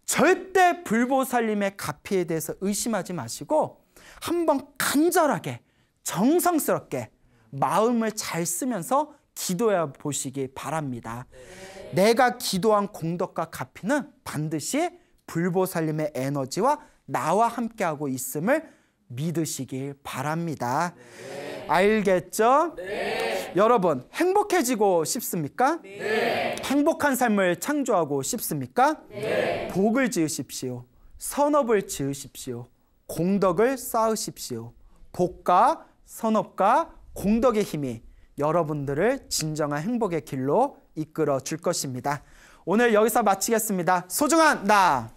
절대 불보살님의 가피에 대해서 의심하지 마시고 한번 간절하게 정성스럽게 마음을 잘 쓰면서 기도해 보시기 바랍니다. 내가 기도한 공덕과 가피는 반드시 불보살님의 에너지와 나와 함께하고 있음을 믿으시길 바랍니다. 네. 알겠죠? 네. 여러분 행복해지고 싶습니까? 네. 행복한 삶을 창조하고 싶습니까? 네. 복을 지으십시오. 선업을 지으십시오. 공덕을 쌓으십시오. 복과 선업과 공덕의 힘이 여러분들을 진정한 행복의 길로 이끌어 줄 것입니다. 오늘 여기서 마치겠습니다. 소중한 나